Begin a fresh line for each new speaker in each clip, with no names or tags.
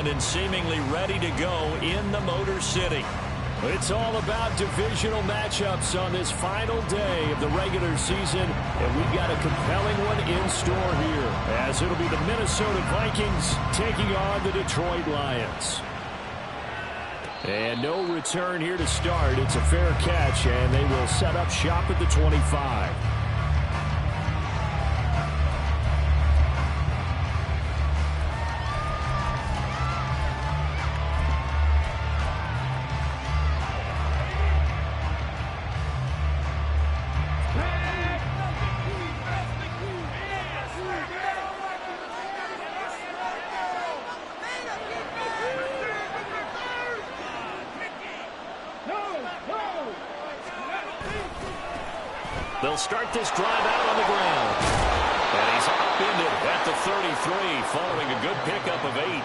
and seemingly ready to go in the Motor City. It's all about divisional matchups on this final day of the regular season, and we've got a compelling one in store here, as it'll be the Minnesota Vikings taking on the Detroit Lions. And no return here to start. It's a fair catch, and they will set up shop at the 25. They'll start this drive out on the ground. And he's upended at the 33 following a good pickup of 8.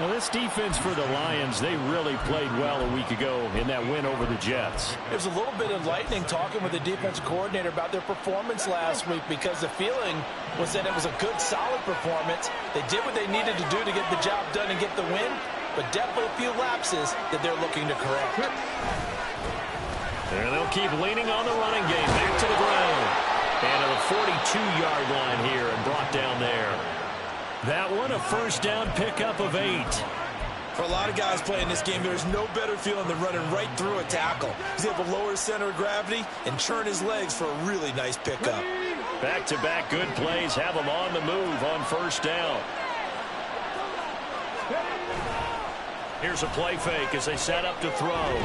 Well, this defense for the Lions, they really played well a week ago in that win over the Jets.
It was a little bit enlightening talking with the defensive coordinator about their performance last week, because the feeling was that it was a good, solid performance. They did what they needed to do to get the job done and get the win, but definitely a few lapses that they're looking to correct.
And they'll keep leaning on the running game. Back to the ground. And to the 42-yard line here and brought down there. That one, a first down pickup of 8.
For a lot of guys playing this game, there's no better feeling than running right through a tackle. He's able to lower his center of gravity and churn his legs for a really nice pickup.
Back-to-back good plays have them on the move on first down. Here's a play fake as they set up to throw.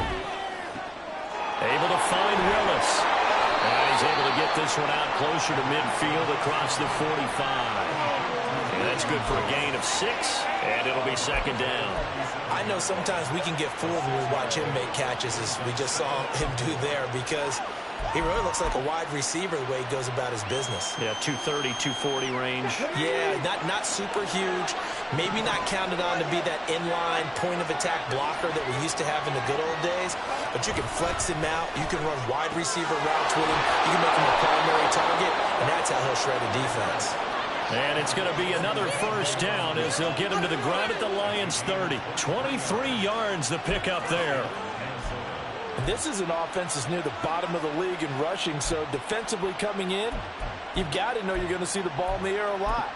Able to find Willis. And he's able to get this one out closer to midfield across the 45. And that's good for a gain of 6, and it'll be second down.
I know sometimes we can get fooled when we watch him make catches, as we just saw him do there, because he really looks like a wide receiver the way he goes about his business.
Yeah, 230, 240 range.
Yeah, not super huge. Maybe not counted on to be that inline point-of-attack blocker that we used to have in the good old days. But you can flex him out. You can run wide receiver routes with him. You can make him a primary target, and that's how he'll shred a defense.
And it's going to be another first down as they'll get him to the ground at the Lions' 30. 23 yards the pickup there.
This is an offense that's near the bottom of the league in rushing, so defensively coming in, you've got to know you're going to see the ball in the air a lot.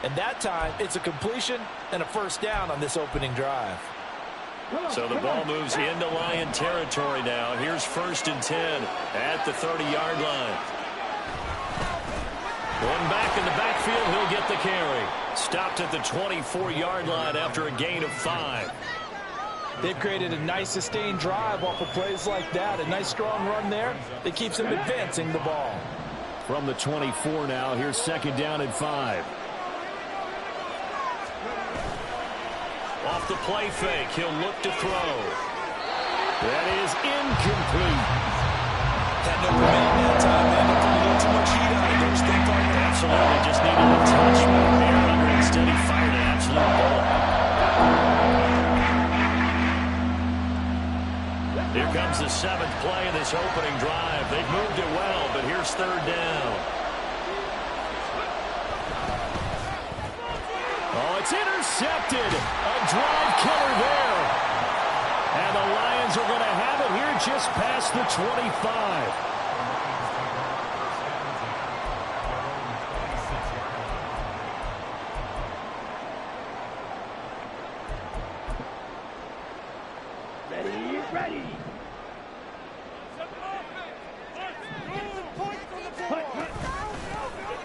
And that time, it's a completion and a first down on this opening drive.
So the ball moves into Lion territory now. Here's 1st and 10 at the 30-yard line. One back in the backfield, he'll get the carry. Stopped at the 24-yard line after a gain of 5.
They've created a nice sustained drive off of plays like that. A nice strong run there that keeps them advancing the ball.
From the 24 now, here's 2nd down and 5. Off the play fake, he'll look to throw. That is incomplete.
Had no command that time, man. They put a little too much heat on it. Those things like that.
Absolutely, just needed a touch more there under it. Instead, he fired an absolute bullet. Here comes the 7th play of this opening drive. They've moved it well, but here's 3rd down. Oh, it's intercepted. A drive killer there. And the Lions are going to have it here just past the 25.
Ready.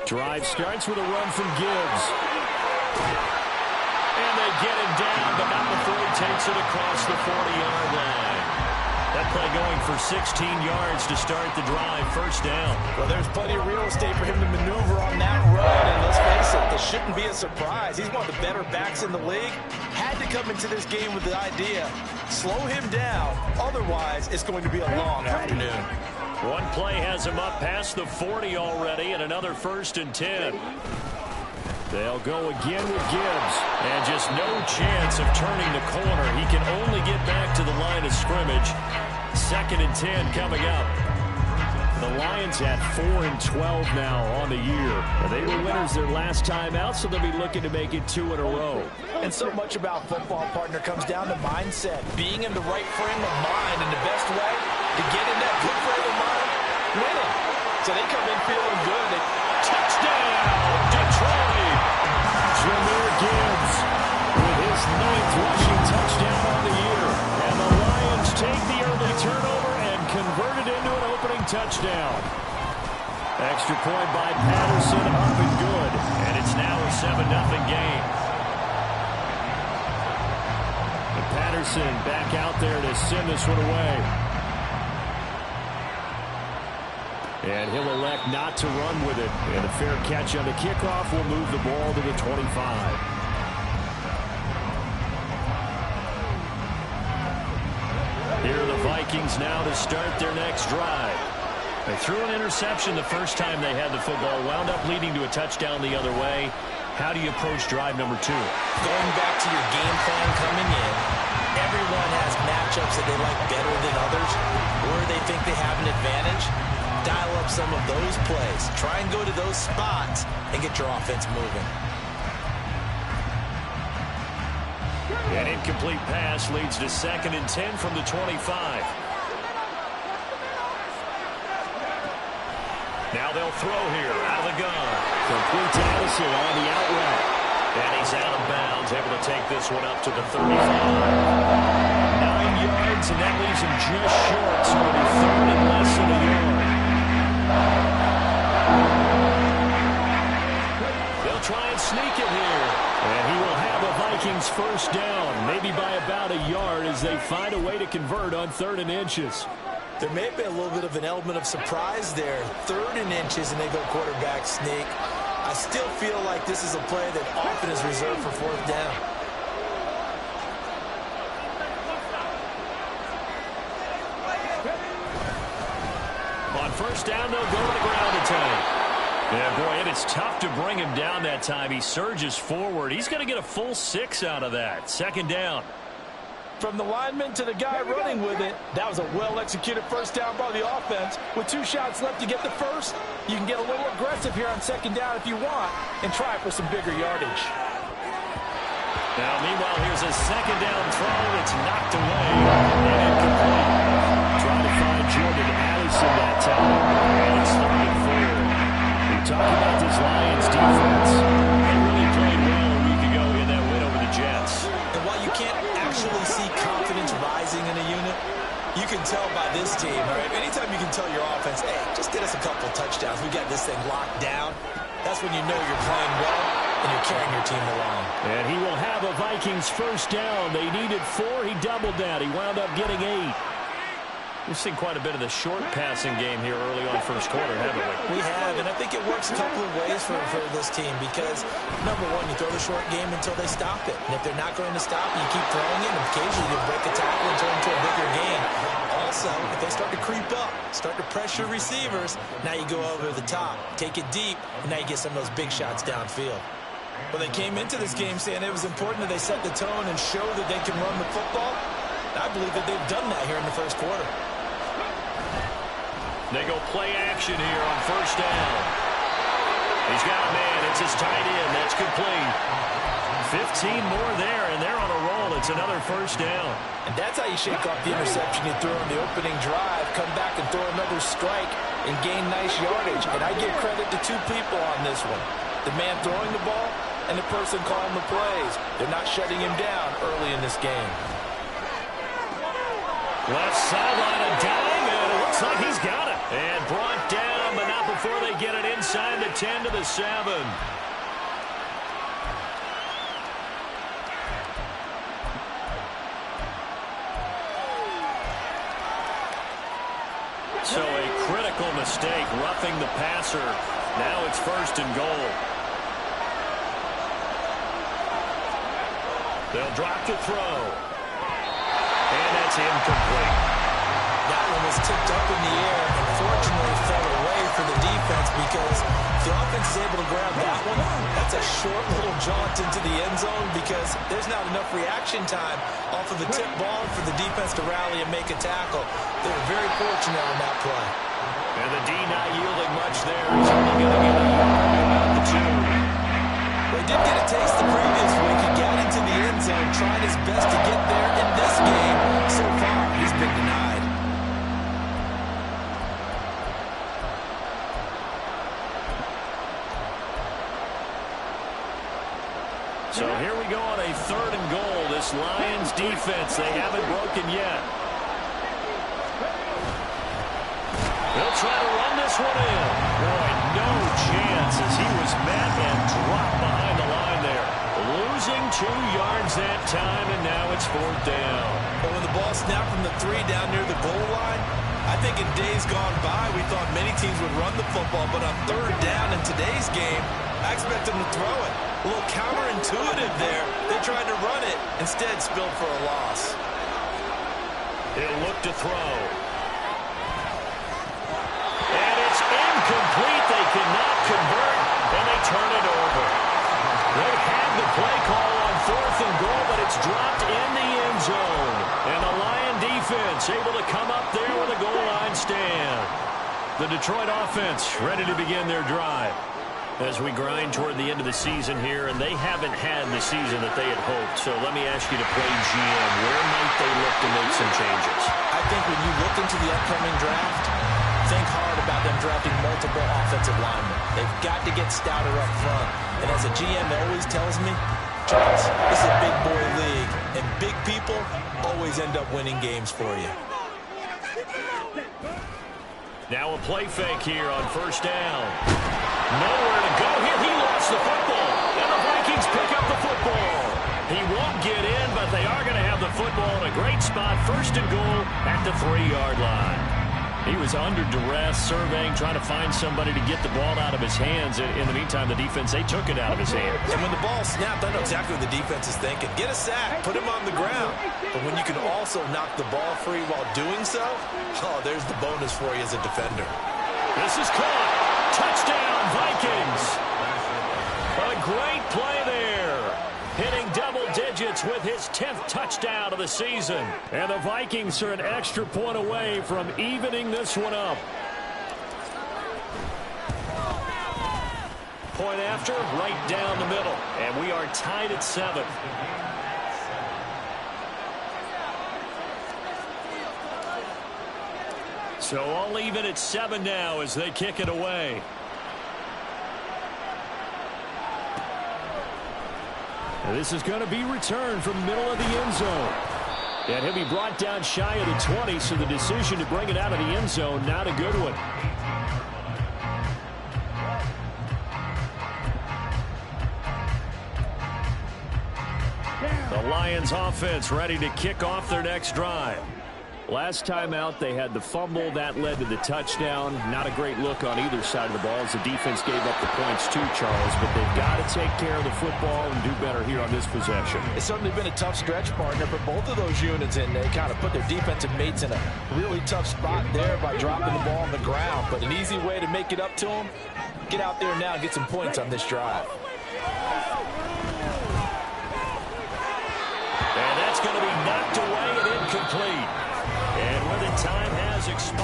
Drive starts with a run from Gibbs. And they get him down, but not before he takes it across the 40-yard line. That play going for 16 yards to start the drive. First down.
Well, there's plenty of real estate for him to maneuver on that run. And let's face it, this shouldn't be a surprise. He's one of the better backs in the league. Had to come into this game with the idea, slow him down. Otherwise, it's going to be a long afternoon.
One play has him up past the 40 already, and another 1st and 10. They'll go again with Gibbs, and just no chance of turning the corner. He can only get back to the line of scrimmage. 2nd and 10 coming up. The the Lions at 4-12 now on the year. They were winners their last time out, so they'll be looking to make it 2 in a row.
And so much about football, partner, comes down to mindset. Being in the right frame of mind, and the best way to get in that good frame of mind, winning. So they come in feeling good.
Touchdown, Detroit! Jahmyr Gibbs with his 9th rushing touchdown on the year. And the Lions take the early turnover and convert it into an opening touchdown. Extra point by Patterson, up and good. And it's now a 7-0 game. And Patterson back out there to send this one away. And he'll elect not to run with it. And a fair catch on the kickoff will move the ball to the 25. Here are the Vikings now to start their next drive. They threw an interception the first time they had the football, wound up leading to a touchdown the other way. How do you approach drive number 2?
Going back to your game plan coming in, everyone has matchups that they like better than others, or they think they have an advantage. Dial up some of those plays. Try and go to those spots and get your offense moving.
An incomplete pass leads to 2nd and 10 from the 25. Now they'll throw here out of the gun. Complete to Gfssl on the out route. And he's out of bounds, able to take this one up to the 35. 9 yards, and that leaves him just short, so it'll be 3rd and less than a yard. They'll try and sneak it here. And he will have a Vikings first down, maybe by about a yard as they find a way to convert on 3rd and inches.
There may be a little bit of an element of surprise there. 3rd and inches, and they go quarterback sneak. I still feel like this is a play that often is reserved for 4th down.
On 1st down, they'll go to the ground attack. Yeah, boy, it is tough to bring him down that time. He surges forward. He's going to get a full 6 out of that. 2nd down.
From the lineman to the guy running with it, that was a well-executed first down by the offense. With 2 shots left to get the first, you can get a little aggressive here on 2nd down if you want and try for some bigger yardage.
Now, meanwhile, here's a 2nd down throw that's knocked away and incomplete. Trying to find Jordan Addison that time. And it's 3rd and 4. We talked about this Lions defense. They really played well a week ago in that win over the Jets.
And while you can't actually see confidence rising in a unit, you can tell by this team, right? Anytime you can tell your offense, hey, just get us a couple touchdowns. We got this thing locked down. That's when you know you're playing well and you're carrying your team along.
And he will have a Vikings first down. They needed 4. He doubled that. He wound up getting 8. We've seen quite a bit of the short passing game here early on first quarter, haven't we?
We have, and I think it works a couple of ways for this team because, number one, you throw the short game until they stop it. And if they're not going to stop it, you keep throwing it, and occasionally you break a tackle and turn into a bigger game. Also, if they start to creep up, start to pressure receivers, now you go over the top, take it deep, and now you get some of those big shots downfield. Well, they came into this game saying it was important that they set the tone and show that they can run the football. I believe that they've done that here in the first quarter.
They go play action here on 1st down. He's got a man. It's his tight end. That's complete. 15 more there, and they're on a roll. It's another first down.
And that's how you shake off the interception you threw on the opening drive. Come back and throw another strike and gain nice yardage. And I give credit to 2 people on this one. The man throwing the ball and the person calling the plays. They're not shutting him down early in this game.
Left sideline, a dime, and it looks like he's got it. And brought down, but not before they get it inside the 10 to the 7. So a critical mistake, roughing the passer. Now it's 1st and goal. They'll drop to throw. And that's incomplete.
That one was tipped up in the air and fortunately fell away for the defense because if the offense is able to grab that one, that's a short little jaunt into the end zone because there's not enough reaction time off of the tip ball for the defense to rally and make a tackle. They were very fortunate on that play.
And the D not yielding much there. He's only going to get a yard about the 2.
Well, he did get a taste the previous week. He got into the end zone, tried his best to get there in this game. So far, he's been denied.
So here we go on a 3rd and goal. This Lions defense, they haven't broken yet. They'll try to run this one in. Boy, no chance as he was met and dropped behind the line there. Losing 2 yards that time, and now it's 4th down.
But when the ball snapped from the 3 down near the goal line, I think in days gone by, we thought many teams would run the football, but on 3rd down in today's game, I expect them to throw it. A little counterintuitive there. They tried to run it, instead spilled for a loss.
He'll look to throw. And it's incomplete. They cannot convert, and they turn it over. They had the play call on 4th and goal, but it's dropped in the end zone. And the Lion defense able to come up there with a goal line stand. The Detroit offense ready to begin their drive. As we grind toward the end of the season here, and they haven't had the season that they had hoped. So let me ask you to play GM. Where might they look to make some changes?
I think when you look into the upcoming draft, think hard about them drafting multiple offensive linemen. They've got to get stouter up front. And as a GM always tells me, Charles, this is a big boy league, and big people always end up winning games for you.
Now a play fake here on 1st down. Nowhere to go here. He lost the football. And the Vikings pick up the football. He won't get in, but they are going to have the football in a great spot. 1st and goal at the 3-yard line. He was under duress, surveying, trying to find somebody to get the ball out of his hands. In the meantime, the defense, they took it out of his hands.
And when the ball snapped, I know exactly what the defense is thinking. Get a sack, put him on the ground. But when you can also knock the ball free while doing so, oh, there's the bonus for you as a defender.
This is caught. Touchdown, Vikings. A great play there. Hitting double digits with his 10th touchdown of the season. And the Vikings are an extra point away from evening this one up. Point after, right down the middle. And we are tied at 7. So all even at 7 now as they kick it away. And this is going to be returned from the middle of the end zone. And he'll be brought down shy of the 20, so the decision to bring it out of the end zone, not a good one. The Lions offense ready to kick off their next drive. Last time out, they had the fumble. That led to the touchdown. Not a great look on either side of the ball as the defense gave up the points too, Charles. But they've got to take care of the football and do better here on this possession.
It's certainly been a tough stretch, partner, for both of those units, and they kind of put their defensive mates in a really tough spot there by dropping the ball on the ground. But an easy way to make it up to them, get out there now and get some points on this drive.
And that's going to be knocked away and incomplete. And when the time has expired.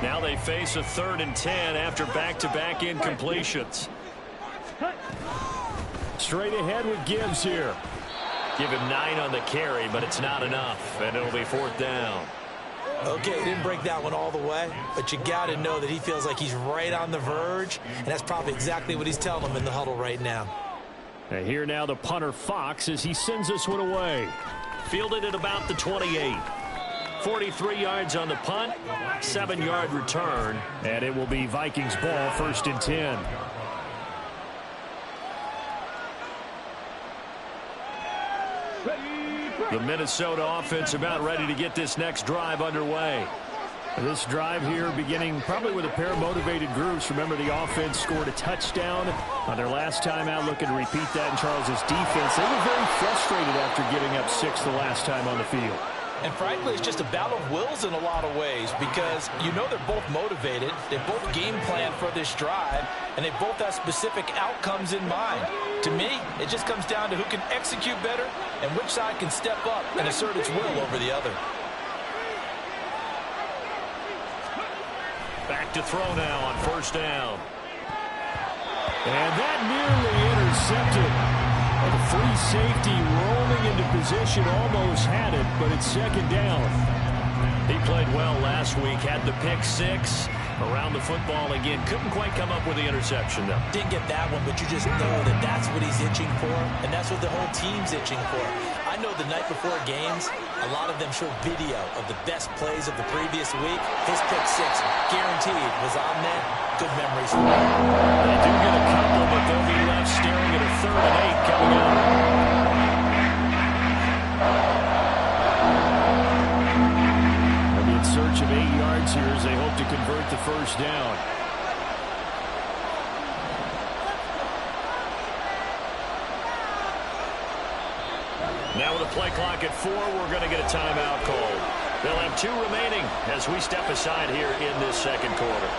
Now they face a 3rd and 10 after back-to-back incompletions. Straight ahead with Gibbs here. Give him 9 on the carry, but it's not enough, and it'll be 4th down.
Okay, didn't break that one all the way, but you got to know that he feels like he's right on the verge, and that's probably exactly what he's telling them in the huddle right now.
And here now the punter Fox as he sends this one away. Fielded at about the 28. 43 yards on the punt, 7-yard return, and it will be Vikings ball, 1st and 10. The Minnesota offense about ready to get this next drive underway. This drive here beginning probably with a pair of motivated groups. Remember, the offense scored a touchdown on their last time out, looking to repeat that in Charles's defense. They were very frustrated after giving up 6 the last time on the field.
And frankly, it's just a battle of wills in a lot of ways because you know they're both motivated, they both game plan for this drive, and they both have specific outcomes in mind. To me, it just comes down to who can execute better and which side can step up and assert its will over the other.
Back to throw now on first down. And that nearly intercepted. The free safety rolling into position, almost had it, but it's second down. He played well last week, had the pick six. Around the football again. Couldn't quite come up with the interception, though.
Didn't get that one, but you just know that that's what he's itching for, and that's what the whole team's itching for. I know the night before games, a lot of them show video of the best plays of the previous week. His pick six, guaranteed, was on net. Good memories for him.
They do get a couple, but they'll be left staring at a 3rd and 8 coming up. In search of 8 yards here as they hope to convert the first down. Now with a play clock at 4, we're going to get a timeout called. They'll have 2 remaining as we step aside here in this second quarter.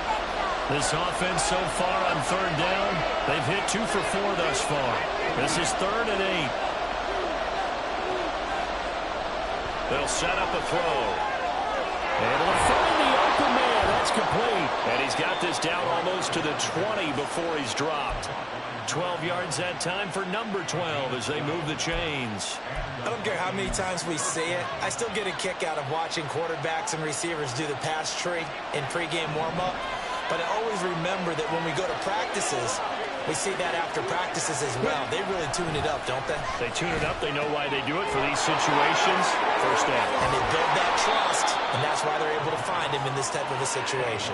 This offense so far on 3rd down, they've hit 2 for 4 thus far. This is 3rd and 8. They'll set up a throw. Able to find the open man. That's complete. And he's got this down almost to the 20 before he's dropped. 12 yards that time for number 12 as they move the chains.
I don't care how many times we see it. I still get a kick out of watching quarterbacks and receivers do the pass tree in pregame warm-up. But I always remember that when we go to practices, we see that after practices as well. They really tune it up, don't they?
They tune it up. They know why they do it for these situations. First down.
And they build that trust, and that's why they're able to find him in this type of a situation.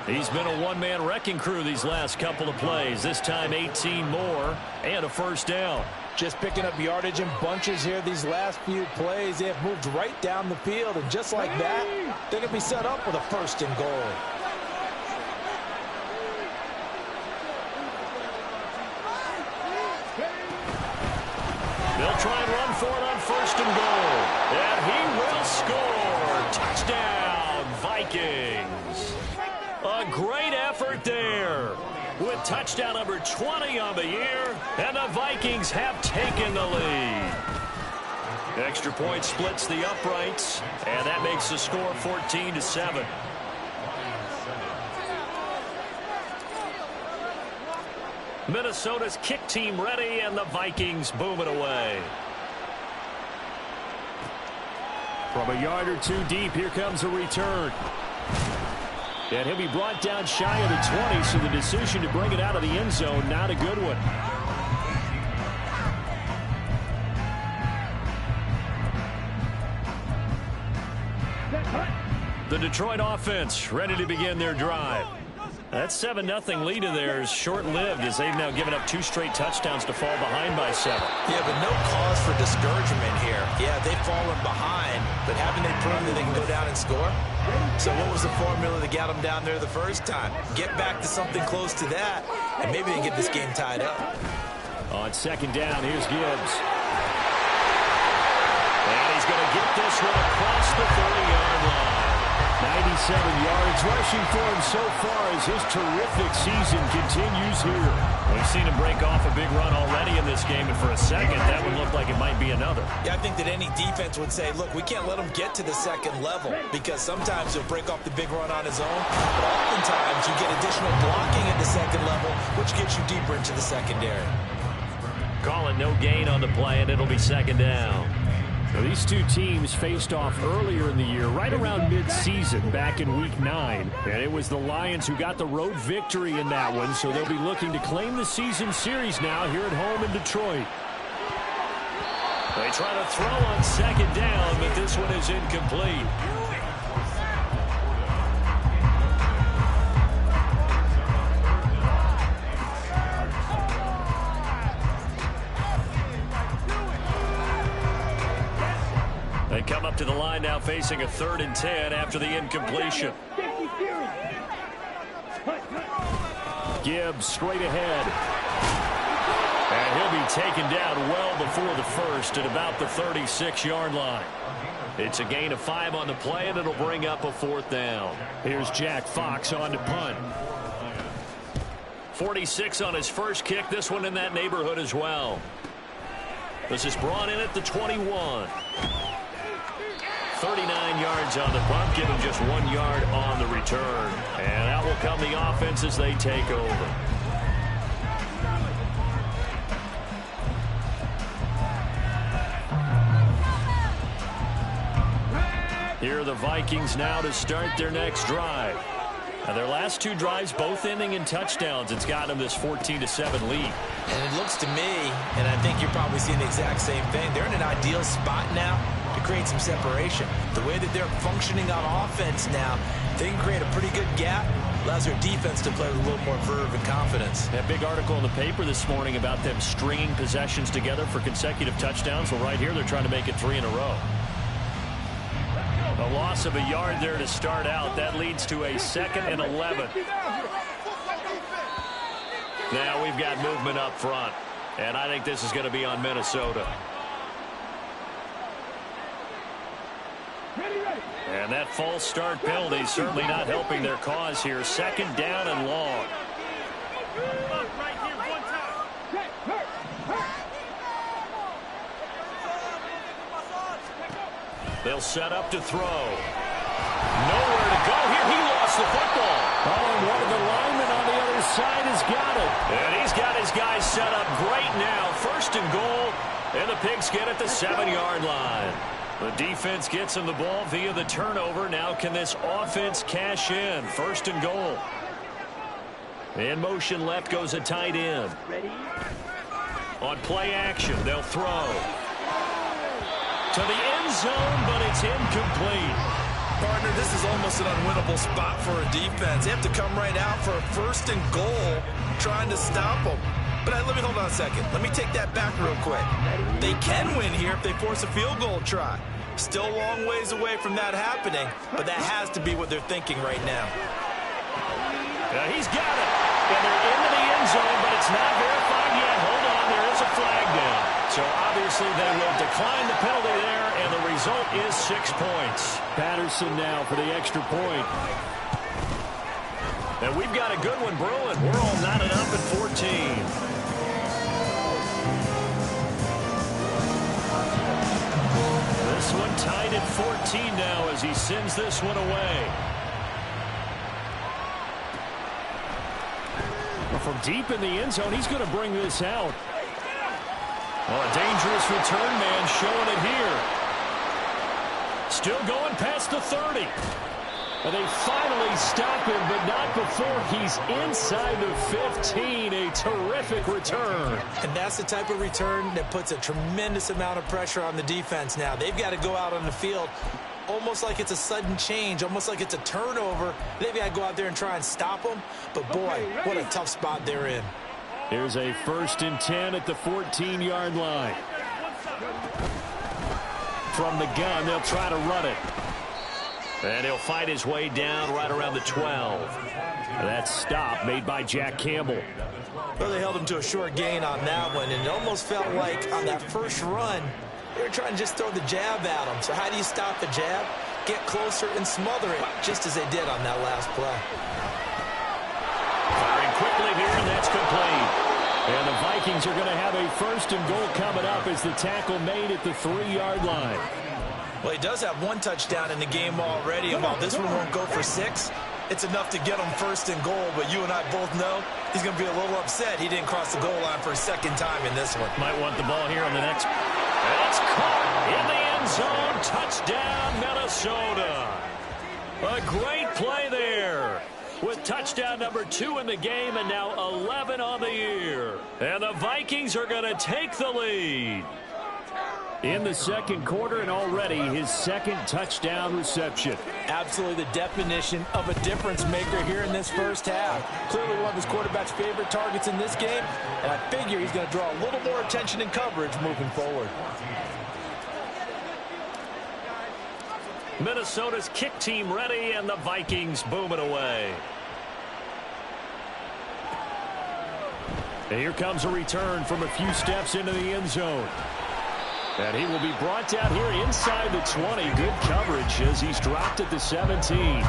He's been a one-man wrecking crew these last couple of plays. This time 18 more and a first down.
Just picking up yardage in bunches here these last few plays. They have moved right down the field, and just like that, they're going to be set up with a 1st and goal.
They'll try and run for it on 1st and goal. And he will score. Touchdown, Vikings. A great effort there. With touchdown number 20 on the year, and the Vikings have taken the lead. Extra point splits the uprights, and that makes the score 14-7. Minnesota's kick team ready, and the Vikings boom it away. From a yard or 2 deep, here comes a return. And he'll be brought down shy of the 20, so the decision to bring it out of the end zone, not a good one. The Detroit offense ready to begin their drive. That 7-0 lead of theirs short-lived as they've now given up 2 straight touchdowns to fall behind by 7.
Yeah, but no cause for discouragement here. Yeah, they've fallen behind, but haven't they proven that they can go down and score? So what was the formula that got them down there the first time? Get back to something close to that, and maybe they get this game tied up.
On 2nd down, here's Gibbs. And he's going to get this one across the 30-yard line. 97 yards rushing for him so far as his terrific season continues here. We've seen him break off a big run already in this game, and for a second, that would look like it might be another.
Yeah, I think that any defense would say, look, we can't let him get to the second level because sometimes he'll break off the big run on his own, but oftentimes you get additional blocking at the second level, which gets you deeper into the secondary.
Calling no gain on the play, and it'll be 2nd down. So these 2 teams faced off earlier in the year, right around mid-season, back in Week 9. And it was the Lions who got the road victory in that one, so they'll be looking to claim the season series now here at home in Detroit. They try to throw on 2nd down, but this one is incomplete. They come up to the line now facing a 3rd and 10 after the incompletion. Gibbs straight ahead. And he'll be taken down well before the first at about the 36-yard line. It's a gain of 5 on the play, and it'll bring up a 4th down. Here's Jack Fox on to punt. 46 on his first kick. This one in that neighborhood as well. This is brought in at the 21. 39 yards on the punt, giving just 1 yard on the return. And out will come the offense as they take over. Here are the Vikings now to start their next drive. Now their last 2 drives both ending in touchdowns. It's got them this 14-7 lead.
And it looks to me, and I think you're probably seeing the exact same thing, they're in an ideal spot now to create some separation. The way that they're functioning on offense now, they can create a pretty good gap. Allows their defense to play with a little more verve and confidence.
That big article in the paper this morning about them stringing possessions together for consecutive touchdowns. Well, right here they're trying to make it 3 in a row. A loss of a yard there to start out. That leads to a 2nd and 11. Now we've got movement up front. And I think this is going to be on Minnesota. And that false start penalty certainly not helping their cause here. 2nd down and long. They'll set up to throw. Nowhere to go here. He lost the football. Oh, and one of the linemen on the other side has got it. And he's got his guys set up great now. 1st and goal. And the Pigskin at the 7-yard line. The defense gets him the ball via the turnover. Now can this offense cash in? 1st and goal. In motion left goes a tight end. On play action, they'll throw. To the end zone, but it's incomplete.
Partner, this is almost an unwinnable spot for a defense. They have to come right out for a 1st and goal, trying to stop them. But let me hold on a second. Let me take that back real quick. They can win here if they force a field goal try. Still a long ways away from that happening, but that has to be what they're thinking right now.
He's got it. And they're into the end zone, but it's not verified yet. Hold on, there is a flag down. So obviously they will decline the penalty there, and the result is 6 points. Patterson now for the extra point. And we've got a good one brewing. We're all knotted up at 14. This one tied at 14 now as he sends this one away. Well, from deep in the end zone, he's going to bring this out. Oh, a dangerous return man showing it here. Still going past the 30. And they finally stop him, but not before he's inside the 15. A terrific return.
And that's the type of return that puts a tremendous amount of pressure on the defense now. They've got to go out on the field almost like it's a sudden change, almost like it's a turnover. They've got to go out there and try and stop them. But, boy, what a tough spot they're in.
Here's a 1st and 10 at the 14-yard line. From the gun, they'll try to run it. And he'll fight his way down right around the 12. That stop made by Jack Campbell.
Well, they held him to a short gain on that one, and it almost felt like on that first run, they were trying to just throw the jab at him. So how do you stop the jab? Get closer and smother it, just as they did on that last play.
Firing quickly here, and that's complete. And the Vikings are going to have a 1st and goal coming up as the tackle made at the 3-yard line.
Well, he does have 1 touchdown in the game already, and while this one won't go for 6, it's enough to get him 1st and goal. But you and I both know he's going to be a little upset he didn't cross the goal line for a 2nd time in this one.
Might want the ball here on the next. And it's caught in the end zone. Touchdown, Minnesota. A great play there. With touchdown number 2 in the game and now 11 on the year. And the Vikings are going to take the lead. In the 2nd quarter, and already his 2nd touchdown reception.
Absolutely the definition of a difference maker here in this first half. Clearly one of his quarterback's favorite targets in this game, and I figure he's going to draw a little more attention and coverage moving forward.
Minnesota's kick team ready, and the Vikings boom it away. And here comes a return from a few steps into the end zone. And he will be brought down here inside the 20. Good coverage as he's dropped at the 17.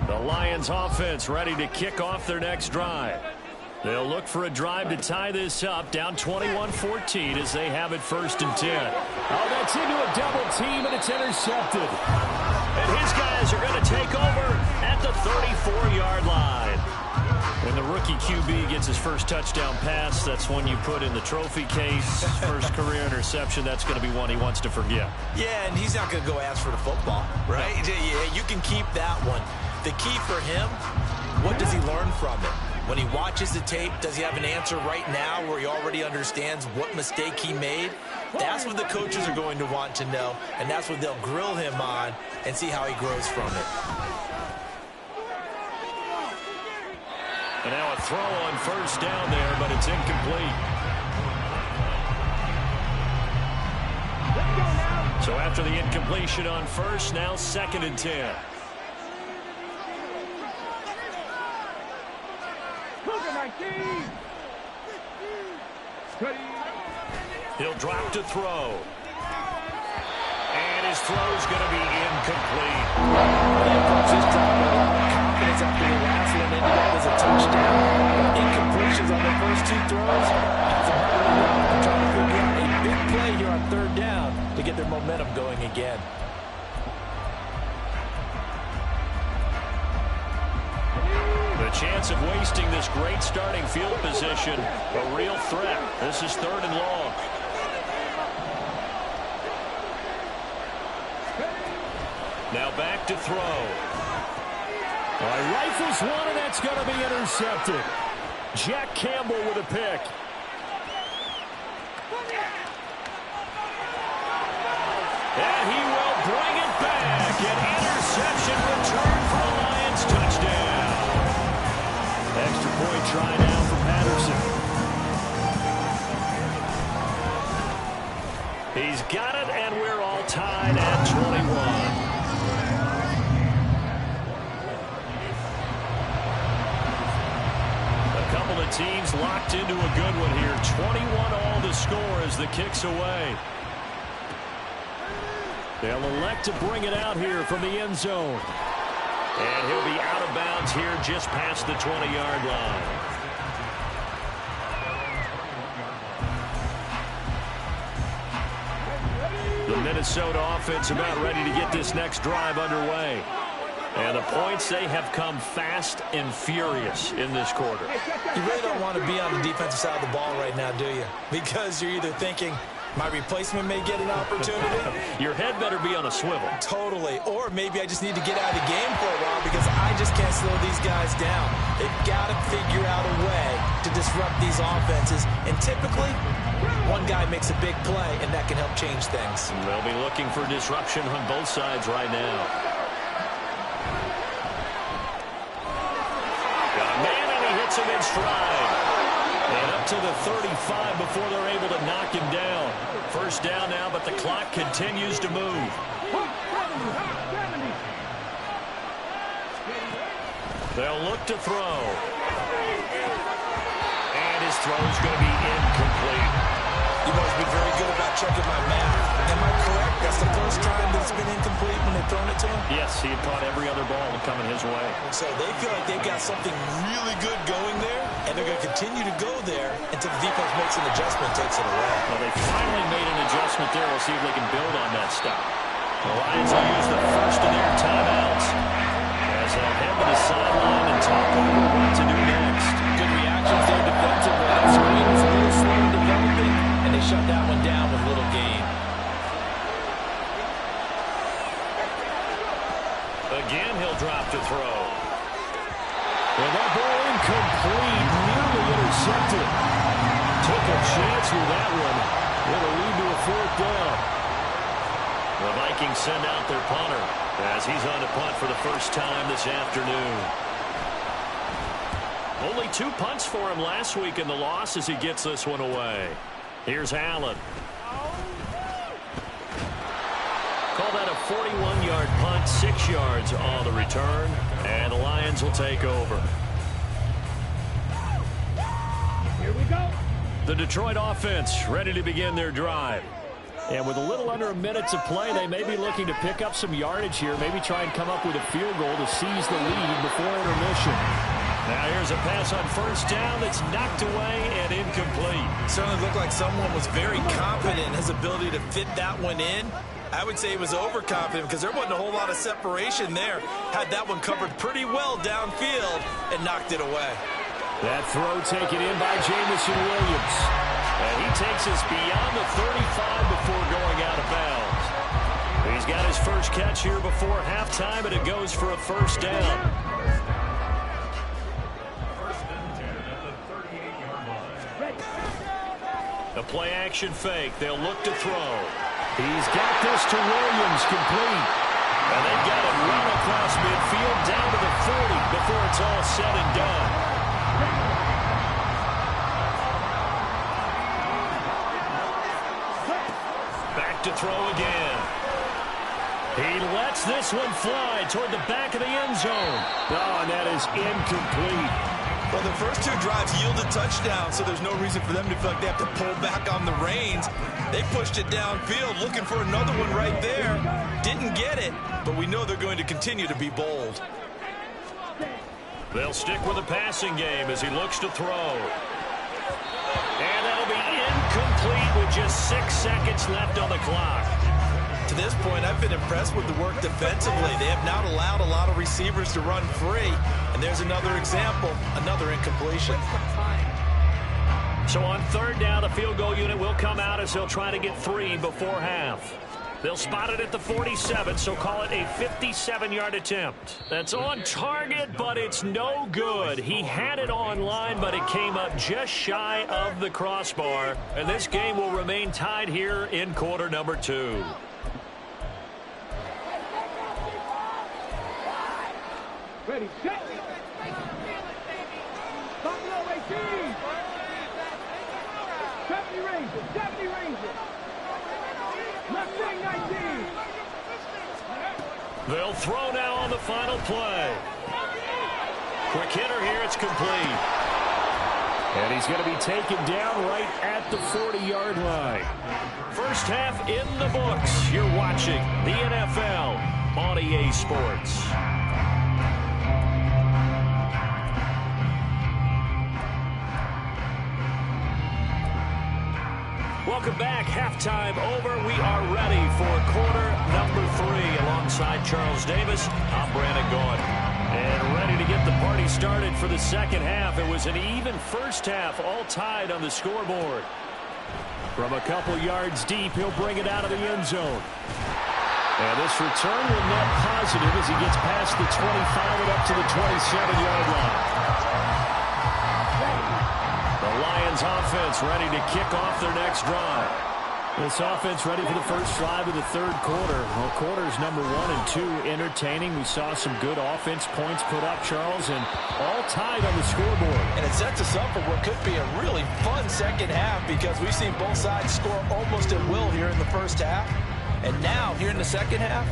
The Lions offense ready to kick off their next drive. They'll look for a drive to tie this up, down 21-14 as they have it 1st and 10. Oh, that's into a double team, and it's intercepted. And his guys are going to take over at the 34-yard line. When the rookie QB gets his first touchdown pass, that's when you put in the trophy case. First career interception, that's going to be one he wants to forget.
Yeah, and he's not going to go ask for the football, right? No. Yeah, you can keep that one. The key for him, what does he learn from it? When he watches the tape, does he have an answer right now where he already understands what mistake he made? That's what the coaches are going to want to know, and that's what they'll grill him on and see how he grows from it.
And now a throw on 1st down there, but it's incomplete. So after the incompletion on 1st, now 2nd and 10. He'll drop to throw. And his throw's going to be incomplete.
He approached this drive with a lot of confidence after the last one ended up as a touchdown. Incompletions on the first 2 throws. That's a hard way to try to figure out a big play here on 3rd down to get their momentum going again.
The chance of wasting this great starting field position, a real threat. This is 3rd and long. Now back to throw. Rifles one, and that's going to be intercepted. Jack Campbell with a pick. And he will bring it back. An interception return for the Lions. Touchdown. Extra point try now for Patterson. He's got it, and we're all tied at 21. Couple of teams locked into a good one here. 21-all the score as the kick's away. They'll elect to bring it out here from the end zone. And he'll be out of bounds here just past the 20-yard line. The Minnesota offense about ready to get this next drive underway. And the points, they have come fast and furious in this quarter.
You really don't want to be on the defensive side of the ball right now, do you? Because you're either thinking, my replacement may get an opportunity.
Your head better be on a swivel.
Totally. Or maybe I just need to get out of the game for a while because I just can't slow these guys down. They've got to figure out a way to disrupt these offenses. And typically, one guy makes a big play, and that can help change things.
They'll be looking for disruption on both sides right now. Him in stride. And up to the 35 before they're able to knock him down. 1st down now, but the clock continues to move. They'll look to throw. And his throw's going to be incomplete.
You must be very good about checking my math. Am I correct? That's the first time that it's been incomplete when they've thrown it to him?
Yes, he had caught every other ball coming his way.
So they feel like they've got something really good going there, and they're going to continue to go there until the defense makes an adjustment, takes it away.
Well, they finally made an adjustment there. We'll see if they can build on that stop. The Lions will use the first of their timeouts as they'll head to the sideline and talk over what to do next.
Good reactions there defensively. That screen was a little slow in developing, and they shut that one down with little gain.
Again, he'll drop to throw. Well, that ball incomplete, nearly intercepted. Took a chance with that one. It'll lead to a 4th down. The Vikings send out their punter as he's on to punt for the first time this afternoon. Only 2 punts for him last week in the loss as he gets this one away. Here's Allen. call that a 41-yard punt, 6 yards on the return, and the Lions will take over.
Here we go.
The Detroit offense ready to begin their drive. And with a little under a minute to play, they may be looking to pick up some yardage here, maybe try and come up with a field goal to seize the lead before intermission. Now here's a pass on first down that's knocked away and incomplete.
Certainly looked like someone was very confident in his ability to fit that one in. I would say he was overconfident because there wasn't a whole lot of separation there. Had that one covered pretty well downfield and knocked it away.
That throw taken in by Jamison Williams. And he takes us beyond the 35 before going out of bounds. He's got his first catch here before halftime, and it goes for a first down. A play-action fake. They'll look to throw. He's got this to Williams, complete. And they've got him run across midfield down to the 40 before it's all said and done. To throw again. He lets this one fly toward the back of the end zone. Oh, and that is incomplete.
Well, the first two drives yielded touchdowns, so there's no reason for them to feel like they have to pull back on the reins. They pushed it downfield, looking for another one right there. Didn't get it, but we know they're going to continue to be bold.
They'll stick with the passing game as he looks to throw. And that'll be incomplete with just 6 seconds left on the clock.
To this point, I've been impressed with the work defensively. They have not allowed a lot of receivers to run free. And there's another example, another incompletion.
So on third down, the field goal unit will come out as they'll try to get 3 before half. They'll spot it at the 47, so call it a 57-yard attempt. That's on target, but it's no good. He had it on line, but it came up just shy of the crossbar. And this game will remain tied here in quarter number 2.
Ready, set. Buffalo 18. 70 Rangers, 70 Rangers. Left wing 19.
They'll throw now on the final play. Quick hitter here, it's complete. And he's going to be taken down right at the 40-yard line. First half in the books. You're watching the NFL on EA Sports. Welcome back. Halftime over. We are ready for quarter number 3. Alongside Charles Davis, I'm Brandon Gaudin. And ready to get the party started for the second half. It was an even first half, all tied on the scoreboard. From a couple yards deep, he'll bring it out of the end zone. And this return will net positive as he gets past the 25 and up to the 27-yard line. The Lions offense ready to kick off their next drive. This offense ready for the first drive of the third quarter. Well, quarters number 1 and 2 entertaining. We saw some good offense points put up, Charles, and all tied on the scoreboard.
And it sets us up for what could be a really fun second half because we've seen both sides score almost at will here in the first half. And now, here in the second half,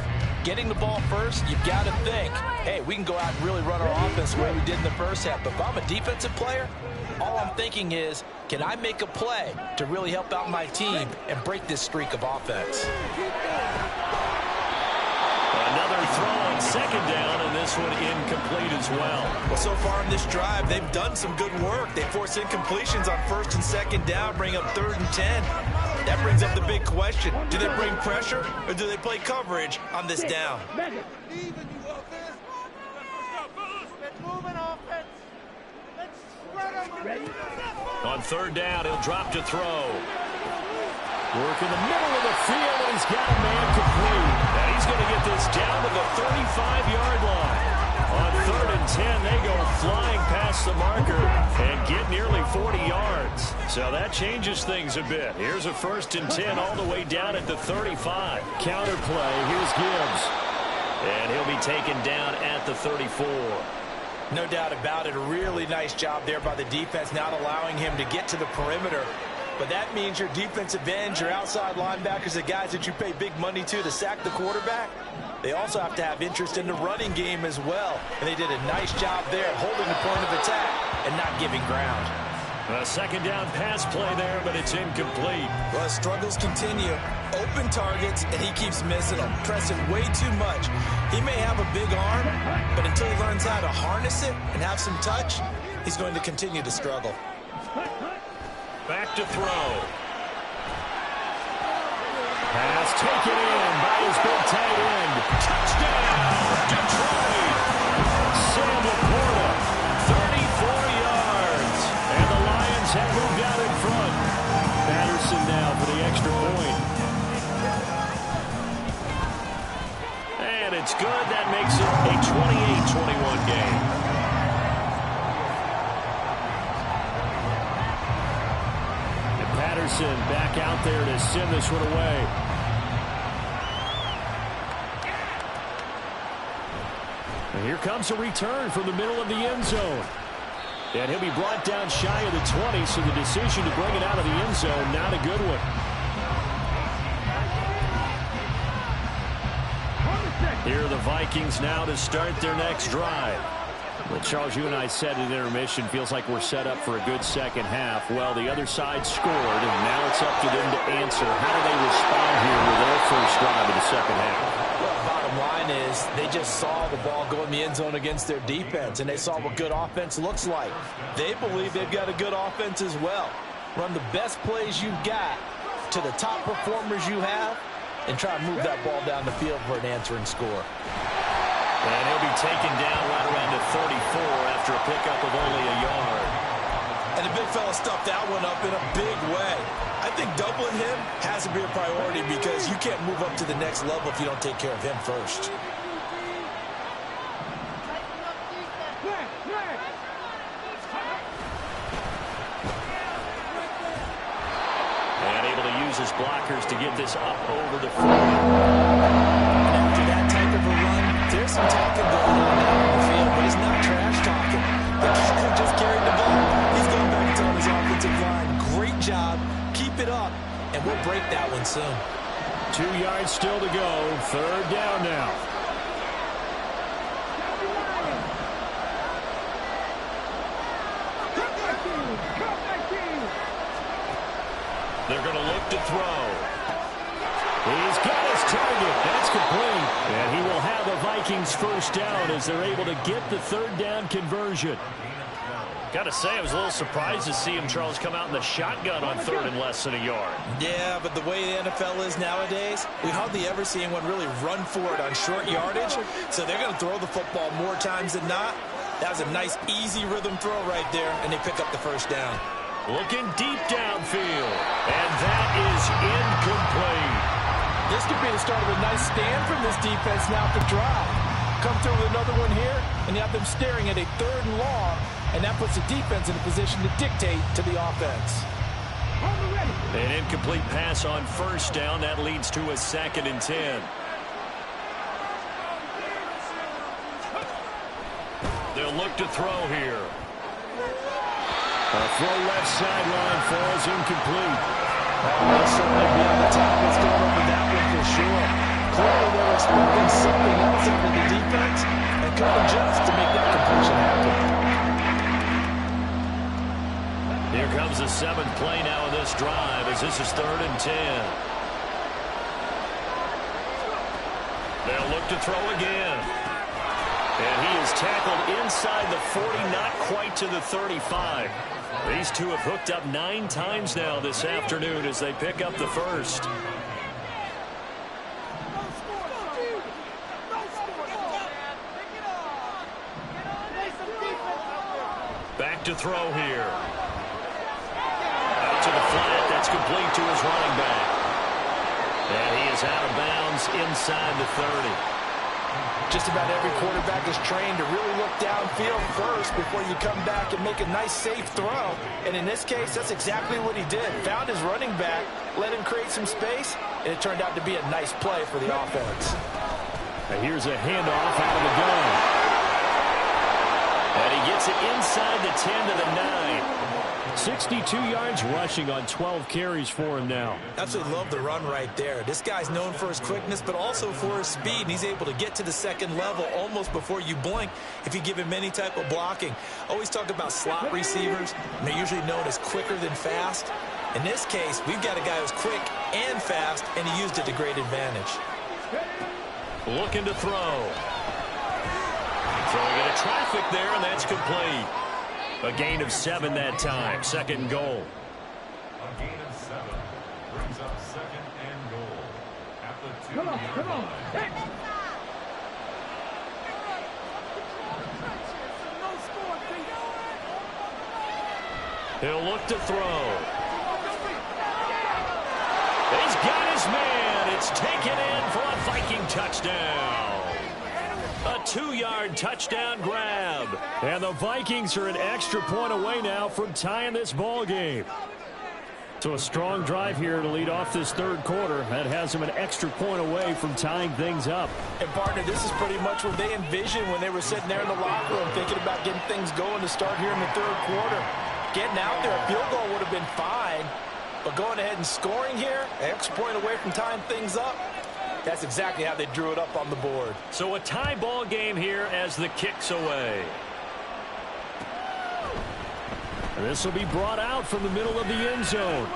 getting the ball first, you've got to think, hey, we can go out and really run our offense the way we did in the first half. But if I'm a defensive player, all I'm thinking is, can I make a play to really help out my team and break this streak of offense?
Another throw on second down, and this one incomplete as well.
Well, so far in this drive, they've done some good work. They force incompletions on first and second down, bring up 3rd and 10. That brings up the big question. Do they bring pressure, or do they play coverage on this down?
On third down, he'll drop to throw. Work in the middle of the field, and he's got a man complete. And he's going to get this down to the 35-yard line. On 3rd and 10, they go flying past the marker and get nearly 40 yards. So that changes things a bit. Here's a 1st and 10 all the way down at the 35. Counter play, here's Gibbs. And he'll be taken down at the 34.
No doubt about it. A really nice job there by the defense, not allowing him to get to the perimeter. But that means your defensive ends, your outside linebackers, the guys that you pay big money to sack the quarterback, they also have to have interest in the running game as well. And they did a nice job there holding the point of attack and not giving ground.
A second down pass play there, but it's incomplete.
Well, struggles continue. Open targets, and he keeps missing them, pressing way too much. He may have a big arm, but until he learns how to harness it and have some touch, he's going to continue to struggle.
Back to throw. Pass taken in by his big tight end. Touchdown, Detroit! Sam Laporta, 34 yards. And the Lions have moved out in front. Patterson now for the extra point. And it's good. That makes it a 28-21 game. Patterson back out there to send this one away. And here comes a return from the middle of the end zone. And he'll be brought down shy of the 20, so the decision to bring it out of the end zone, not a good one. Here are the Vikings now to start their next drive. Well, Charles, you and I said at intermission, feels like we're set up for a good second half. Well, the other side scored, and now it's up to them to answer. How do they respond here with their first drive of the second half?
Well, bottom line is they just saw the ball go in the end zone against their defense, and they saw what good offense looks like. They believe they've got a good offense as well. Run the best plays you've got to the top performers you have, and try to move that ball down the field for an answering score.
And he'll be taken down right around the 34 after a pickup of only a yard.
And the big fella stuffed that one up in a big way. I think doubling him has to be a priority because you can't move up to the next level if you don't take care of him first.
And able to use his blockers to get this up over the 40.
After that type of a run, there's some talking going on down on the field, but it's not trash talking. The kicker just carried the ball. He's going back to his offensive line. Great job. Keep it up, and we'll break that one soon.
2 yards still to go. Third down now. They're going to look to throw. He's got his target. That's complete. And he will have the Vikings first down as they're able to get the third down conversion. Got to say, I was a little surprised to see him, Charles, come out in the shotgun on third and less than a yard.
Yeah, but the way the NFL is nowadays, we hardly ever see anyone really run for it on short yardage. So they're going to throw the football more times than not. That was a nice, easy rhythm throw right there, and they pick up the first down.
Looking deep downfield, and that is incomplete.
This could be the start of a nice stand from this defense now for drive. Come through with another one here, and you have them staring at a third and long, and that puts the defense in a position to dictate to the offense.
An incomplete pass on first down. That leads to a 2nd and 10. They'll look to throw here. A throw left sideline falls incomplete.
They'll certainly be on the top. What's going on with that one for sure. Clearly they're expecting something else out of the defense and couldn't adjust to make that completion happen.
Here comes the 7th play now in this drive as this is 3rd and 10. They'll look to throw again. And he is tackled inside the 40, not quite to the 35. These two have hooked up 9 times now this afternoon as they pick up the first. Back to throw here. Out to the flat. That's complete to his running back. And he is out of bounds inside the 30.
Just about every quarterback is trained to really look downfield first before you come back and make a nice, safe throw. And in this case, that's exactly what he did. Found his running back, let him create some space, and it turned out to be a nice play for the offense.
And here's a handoff out of the gun. And he gets it inside the 10 to the 9. 62 yards rushing on 12 carries for him now.
Absolutely love the run right there. This guy's known for his quickness, but also for his speed, and he's able to get to the second level almost before you blink if you give him any type of blocking. Always talk about slot receivers, and they're usually known as quicker than fast. In this case, we've got a guy who's quick and fast, and he used it to great advantage.
Looking to throw. Throwing into traffic there, and that's complete. A gain of 7 that time. Second and goal.
A gain of 7 brings up second and goal at the 2-yard line.
Come on.
He'll look to throw. He's got his man. It's taken in for a Viking touchdown. A 2-yard touchdown grab. And the Vikings are an extra point away now from tying this ball game. So a strong drive here to lead off this third quarter. That has them an extra point away from tying things up.
And, partner, this is pretty much what they envisioned when they were sitting there in the locker room thinking about getting things going to start here in the third quarter. Getting out there, a field goal would have been fine. But going ahead and scoring here, an extra point away from tying things up, that's exactly how they drew it up on the board.
So a tie ball game here as the kick's away. This will be brought out from the middle of the end zone.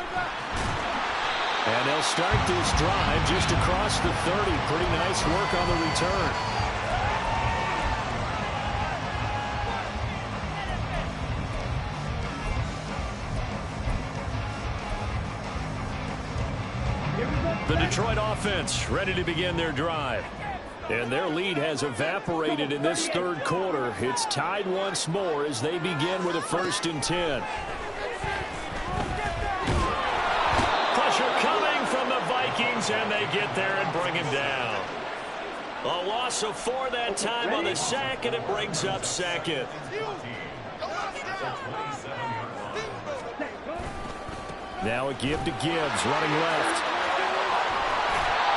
And they'll start this drive just across the 30. Pretty nice work on the return. The Detroit offense ready to begin their drive. And their lead has evaporated in this third quarter. It's tied once more as they begin with a 1st and 10. Pressure coming from the Vikings, and they get there and bring him down. A loss of 4 that time on the sack, and it brings up second. Now a give to Gibbs, running left.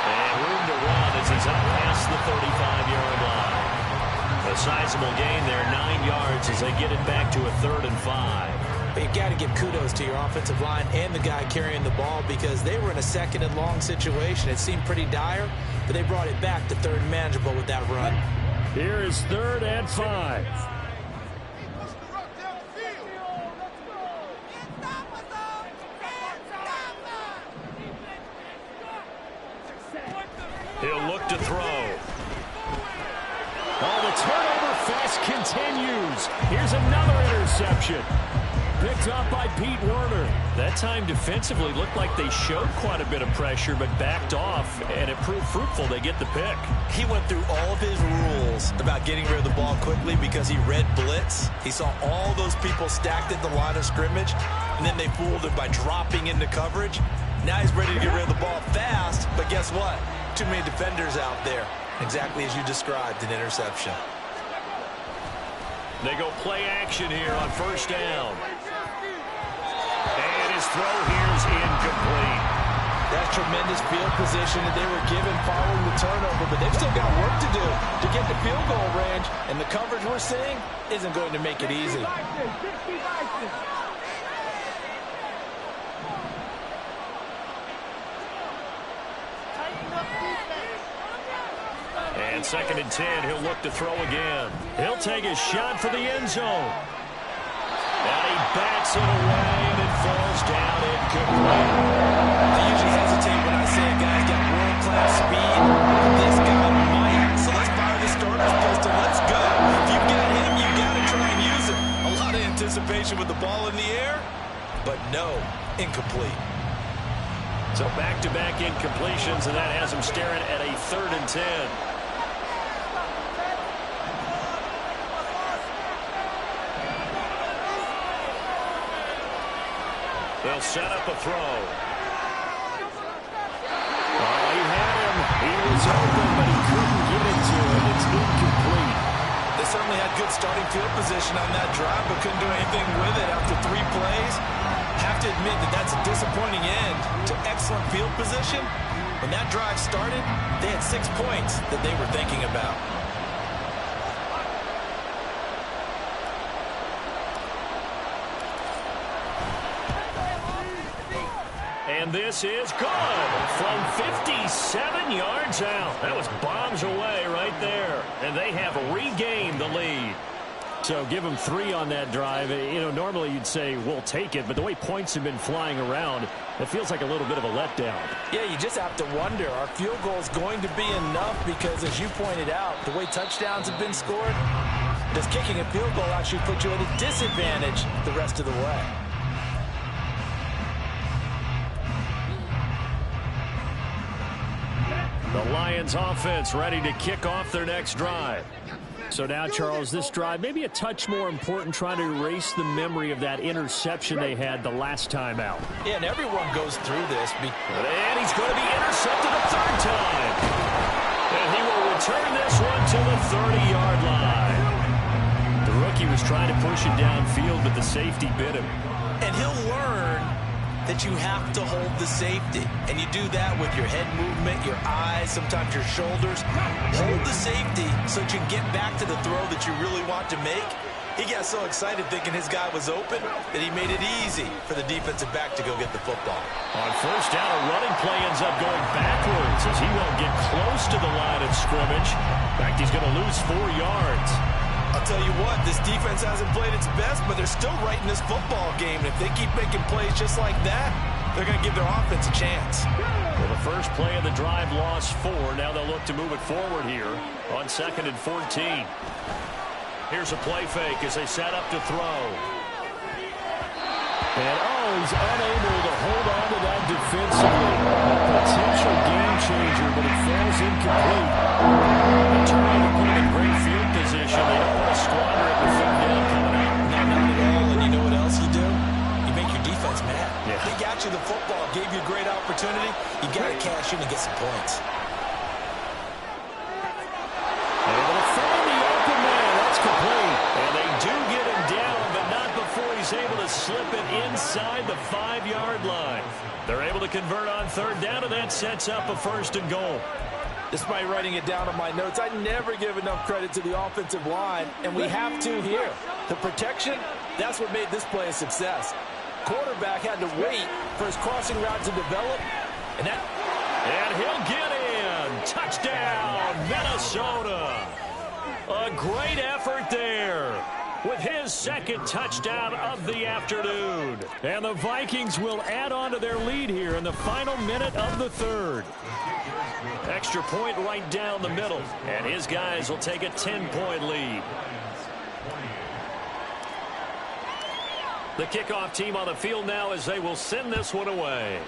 And room to run as he's up past the 35-yard line. A sizable gain there, 9 yards as they get it back to a 3rd and 5.
But you got to give kudos to your offensive line and the guy carrying the ball because they were in a 2nd and long situation. It seemed pretty dire, but they brought it back to 3rd and manageable with that run.
Here is 3rd and 5. He'll look to throw. Oh, the turnover fest continues. Here's another interception. Picked up by Pete Werner. That time defensively looked like they showed quite a bit of pressure but backed off, and it proved fruitful. They get the pick.
He went through all of his rules about getting rid of the ball quickly because he read blitz. He saw all those people stacked at the line of scrimmage, and then they fooled him by dropping into coverage. Now he's ready to get rid of the ball fast, but guess what? Too many defenders out there. Exactly as you described, an interception.
They go play action here on 1st down. And his throw here is incomplete.
That's tremendous field position that they were given following the turnover, but they've still got work to do to get the field goal range, and the coverage we're seeing isn't going to make it easy.
And 2nd and 10, he'll look to throw again. He'll take a shot for the end zone. And he bats it away, and it falls down incomplete.
I usually hesitate when I say a guy's got world-class speed. This guy might. So let's fire the starter's pistol. Let's go. If you've got him, you've got to try and use him. A lot of anticipation with the ball in the air, but no, incomplete.
So back-to-back incompletions, and that has him staring at a 3rd and 10. They'll set up a throw. Oh, he had him. He was open, but he couldn't get into it. It's incomplete.
They certainly had good starting field position on that drive, but couldn't do anything with it after 3 plays. Have to admit that that's a disappointing end to excellent field position. When that drive started, they had 6 points that they were thinking about.
And this is good from 57 yards out. That was bombs away right there. And they have regained the lead. So give them 3 on that drive. You know, normally you'd say, we'll take it. But the way points have been flying around, it feels like a little bit of a letdown.
Yeah, you just have to wonder, are field goals going to be enough? Because as you pointed out, the way touchdowns have been scored, does kicking a field goal actually put you at a disadvantage the rest of the way?
The Lions offense ready to kick off their next drive. So now, Charles, this drive maybe a touch more important, trying to erase the memory of that interception they had the last time out.
Yeah, and everyone goes through this.
And he's going to be intercepted a 3rd time. And he will return this one to the 30-yard line. The rookie was trying to push it downfield, but the safety bit him.
And he'll learn that you have to hold the safety. And you do that with your head movement, your eyes, sometimes your shoulders. Hold the safety so that you can get back to the throw that you really want to make. He got so excited thinking his guy was open that he made it easy for the defensive back to go get the football.
On 1st down, a running play ends up going backwards as he won't get close to the line of scrimmage. In fact, he's going to lose 4 yards.
I'll tell you what, this defense hasn't played its best, but they're still right in this football game. And if they keep making plays just like that, they're going to give their offense a chance.
Well, the first play of the drive lost 4. Now they'll look to move it forward here on 2nd and 14. Here's a play fake as they set up to throw. And, he's unable to hold on to that defensively. Potential game changer, but it falls incomplete. The turnover put him in great field position. They don't want to squander it with 3rd down coming up.
No, not at all. And you know what else you do? You make your defense mad.
Yeah.
They got you the football, gave you a great opportunity. You got to cash in and get some points.
Able to find the open man. That's complete. And they do get him down, but not before he's able to slip it inside the 5-yard line. They're able to convert on 3rd down, and that sets up a 1st and goal.
Despite writing it down on my notes, I never give enough credit to the offensive line, and we have to here. The protection, that's what made this play a success. Quarterback had to wait for his crossing route to develop,
and he'll get in. Touchdown, Minnesota. A great effort there with his 2nd touchdown of the afternoon. And the Vikings will add on to their lead here in the final minute of the 3rd. Extra point right down the middle, and his guys will take a 10-point lead. The kickoff team on the field now as they will send this one away.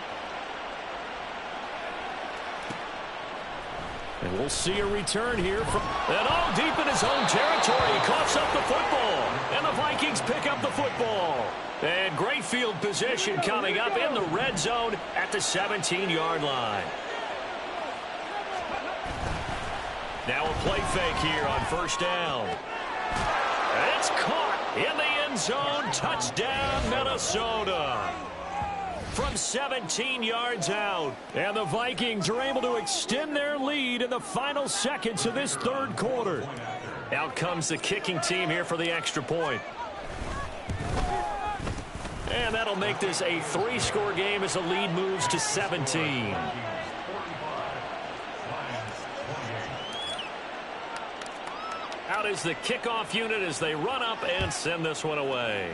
And we'll see a return here from deep in his own territory. He coughs up the football, and the Vikings pick up the football. And great field position coming up in the red zone at the 17-yard line. Now a play fake here on 1st down. It's caught in the end zone. Touchdown, Minnesota. From 17 yards out. And the Vikings are able to extend their lead in the final seconds of this 3rd quarter. Out comes the kicking team here for the extra point. And that'll make this a 3-score game as the lead moves to 17. Out is the kickoff unit as they run up and send this one away.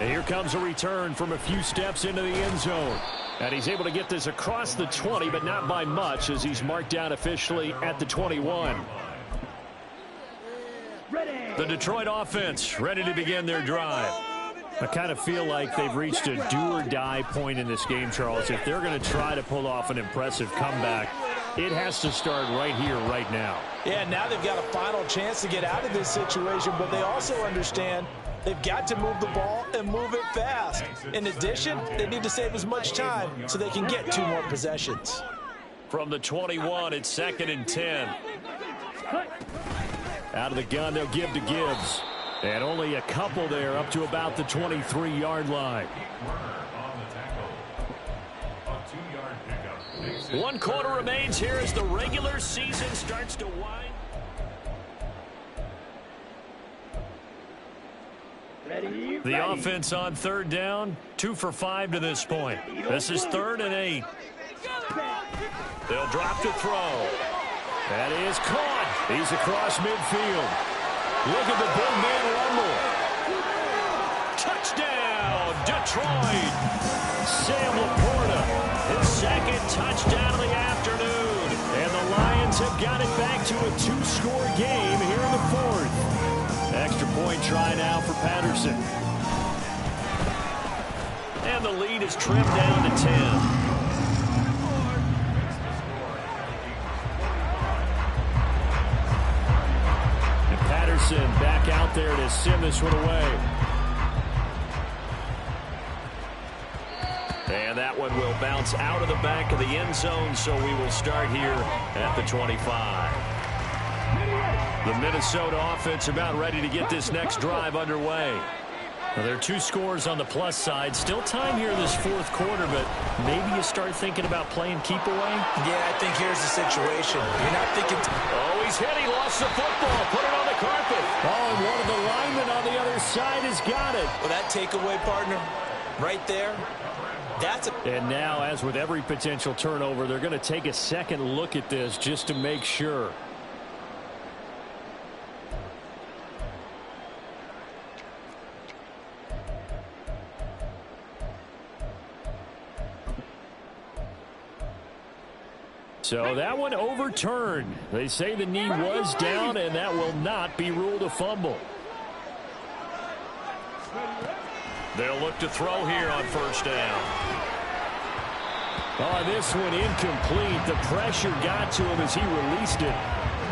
And here comes a return from a few steps into the end zone. And he's able to get this across the 20, but not by much as he's marked down officially at the 21. The Detroit offense ready to begin their drive. I kind of feel like they've reached a do-or-die point in this game, Charles. If they're going to try to pull off an impressive comeback, it has to start right here, right now.
Yeah, now they've got a final chance to get out of this situation, but they also understand they've got to move the ball and move it fast. In addition, they need to save as much time so they can get 2 more possessions.
From the 21, it's 2nd and 10. Out of the gun, they'll give to Gibbs. And only a couple there up to about the 23-yard line. 1 quarter remains here as the regular season starts to wind.
Ready?
The offense on third down, 2 for 5 to this point. This is 3rd and 8. They'll drop to throw. That is caught. He's across midfield. Look at the big man rumble. Touchdown, Detroit. Sam Laporta, his 2nd touchdown of the afternoon. And the Lions have got it back to a 2-score game here in the 4th. Extra point try now for Patterson. And the lead is trimmed down to 10. And Patterson back out there to send this one away. And that one will bounce out of the back of the end zone, so we will start here at the 25. The Minnesota offense about ready to get this next drive underway. Well, there are 2 scores on the plus side. Still time here in this 4th quarter, but maybe you start thinking about playing keep away?
Yeah, I think here's the situation. You're not thinking...
Oh, he's hit. He lost the football. Put it on the carpet. Oh, and one of the linemen on the other side has got it.
Well, that takeaway, partner, right there, that's a...
And now, as with every potential turnover, they're going to take a second look at this just to make sure. So that one overturned. They say the knee was down, and that will not be ruled a fumble. They'll look to throw here on 1st down. Oh, this one incomplete. The pressure got to him as he released it.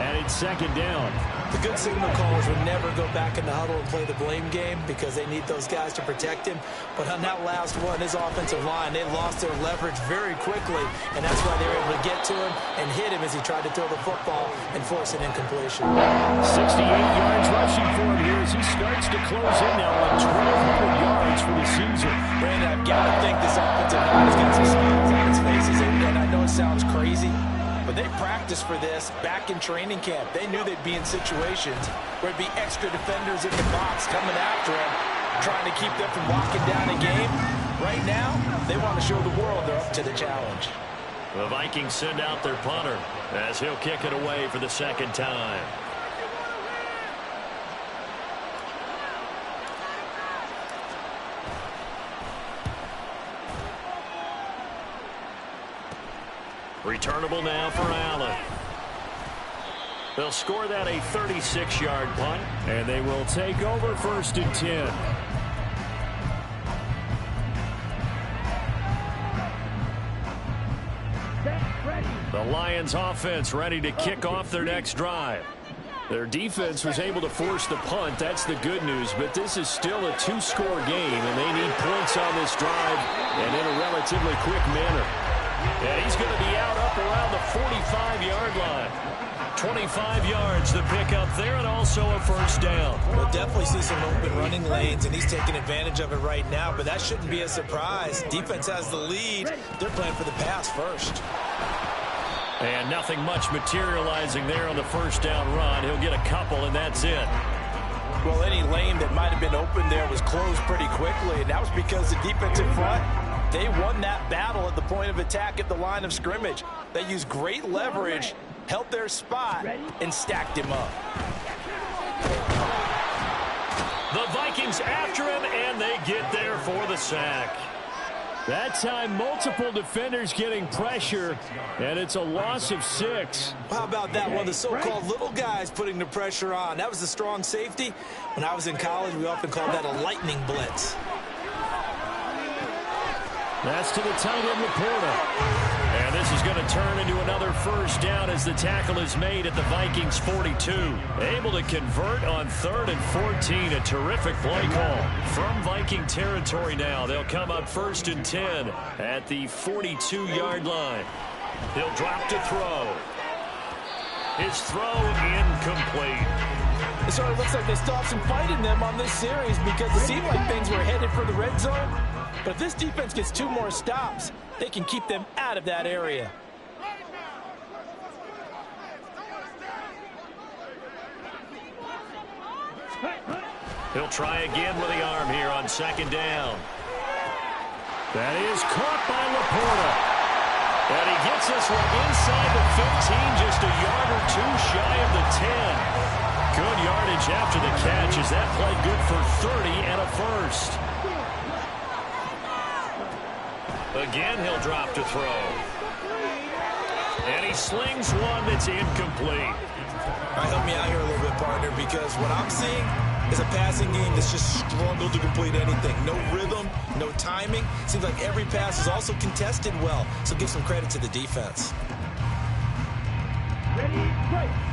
And it's 2nd down.
The good signal callers would never go back in the huddle and play the blame game because they need those guys to protect him. But on that last one, his offensive line, they lost their leverage very quickly, and that's why they were able to get to him and hit him as he tried to throw the football and force an incompletion.
68 yards rushing for him here as he starts to close in now on 1,200 yards for the season.
Brandon, I've got to think this offensive line has got some smiles on its faces, and I know it sounds crazy, but they practiced for this back in training camp. They knew they'd be in situations where it'd be extra defenders in the box coming after him, trying to keep them from locking down a game. Right now, they want to show the world they're up to the challenge.
The Vikings send out their punter as he'll kick it away for the 2nd time. Returnable now for Allen. They'll score that a 36-yard punt, and they will take over 1st and 10. The Lions offense ready to kick off their next drive. Their defense was able to force the punt. That's the good news, but this is still a 2-score game, and they need points on this drive and in a relatively quick manner. Yeah, he's going to be out up around the 45-yard line. 25 yards to pick up there, and also a 1st down.
We'll definitely see some open running lanes, and he's taking advantage of it right now, but that shouldn't be a surprise. Defense has the lead. They're playing for the pass first.
And nothing much materializing there on the 1st down run. He'll get a couple, and that's it.
Well, any lane that might have been open there was closed pretty quickly, and that was because the defensive front, they won that battle at the point of attack at the line of scrimmage. They used great leverage, held their spot, and stacked him up.
The Vikings after him, and they get there for the sack. That time, multiple defenders getting pressure, and it's a loss of 6.
How about that one? The so-called little guys putting the pressure on. That was the strong safety. When I was in college, we often called that a lightning blitz.
That's to the tight end, Laporta. And this is going to turn into another 1st down as the tackle is made at the Vikings 42. Able to convert on 3rd and 14. A terrific play call. From Viking territory now, they'll come up 1st and 10 at the 42-yard line. He'll drop to throw. His throw incomplete.
It sort of looks like they stopped some fight in them on this series because it seemed like things were headed for the red zone. But if this defense gets 2 more stops, they can keep them out of that area.
He'll try again with the arm here on second down. That is caught by Laporta. And he gets this one inside the 15, just a yard or two shy of the 10. Good yardage after the catch as that play good for 30 and a first. Again, he'll drop to throw. And he slings one that's incomplete.
All right, help me out here a little bit, partner, because what I'm seeing is a passing game that's just struggled to complete anything. No rhythm, no timing. Seems like every pass is also contested well, so give some credit to the defense.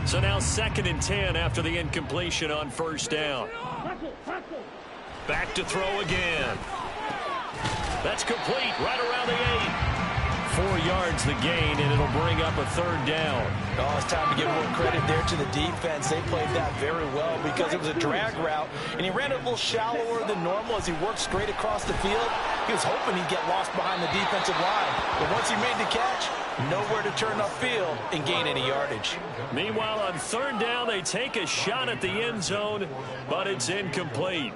So now 2nd and 10 after the incompletion on first down. Back to throw again. That's complete right around the 8. 4 yards the gain, and it'll bring up a 3rd down.
Oh, it's time to give more credit there to the defense. They played that very well because it was a drag route, and he ran it a little shallower than normal as he worked straight across the field. He was hoping he'd get lost behind the defensive line, but once he made the catch, nowhere to turn upfield and gain any yardage.
Meanwhile, on 3rd down, they take a shot at the end zone, but it's incomplete.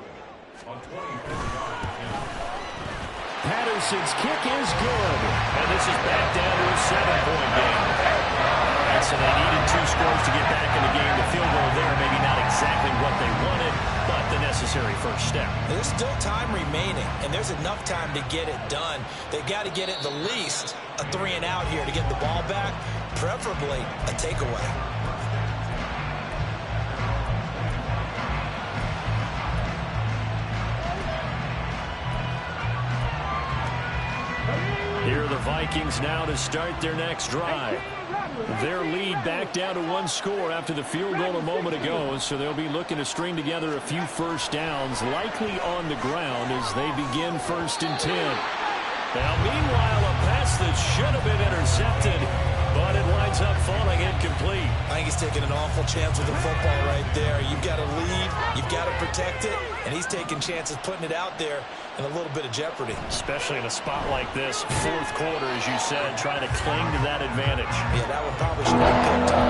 Patterson's kick is good. And this is back down to a 7-point game. All right, so they needed 2 scores to get back in the game. The field goal there, maybe not exactly what they wanted, but the necessary first step.
There's still time remaining, and there's enough time to get it done. They've got to get it the least a 3 and out here to get the ball back, preferably a takeaway.
Here are the Vikings now to start their next drive. Their lead back down to 1 score after the field goal a moment ago, so they'll be looking to string together a few first downs, likely on the ground as they begin 1st and 10. Now, meanwhile, a pass that should have been intercepted, but it winds up falling incomplete.
I think he's taking an awful chance with the football right there. You've got to lead, you've got to protect it, and he's taking chances putting it out there in a little bit of jeopardy.
Especially in a spot like this, 4th quarter, as you said, trying to cling to that advantage.
Yeah, that one probably should have been picked up.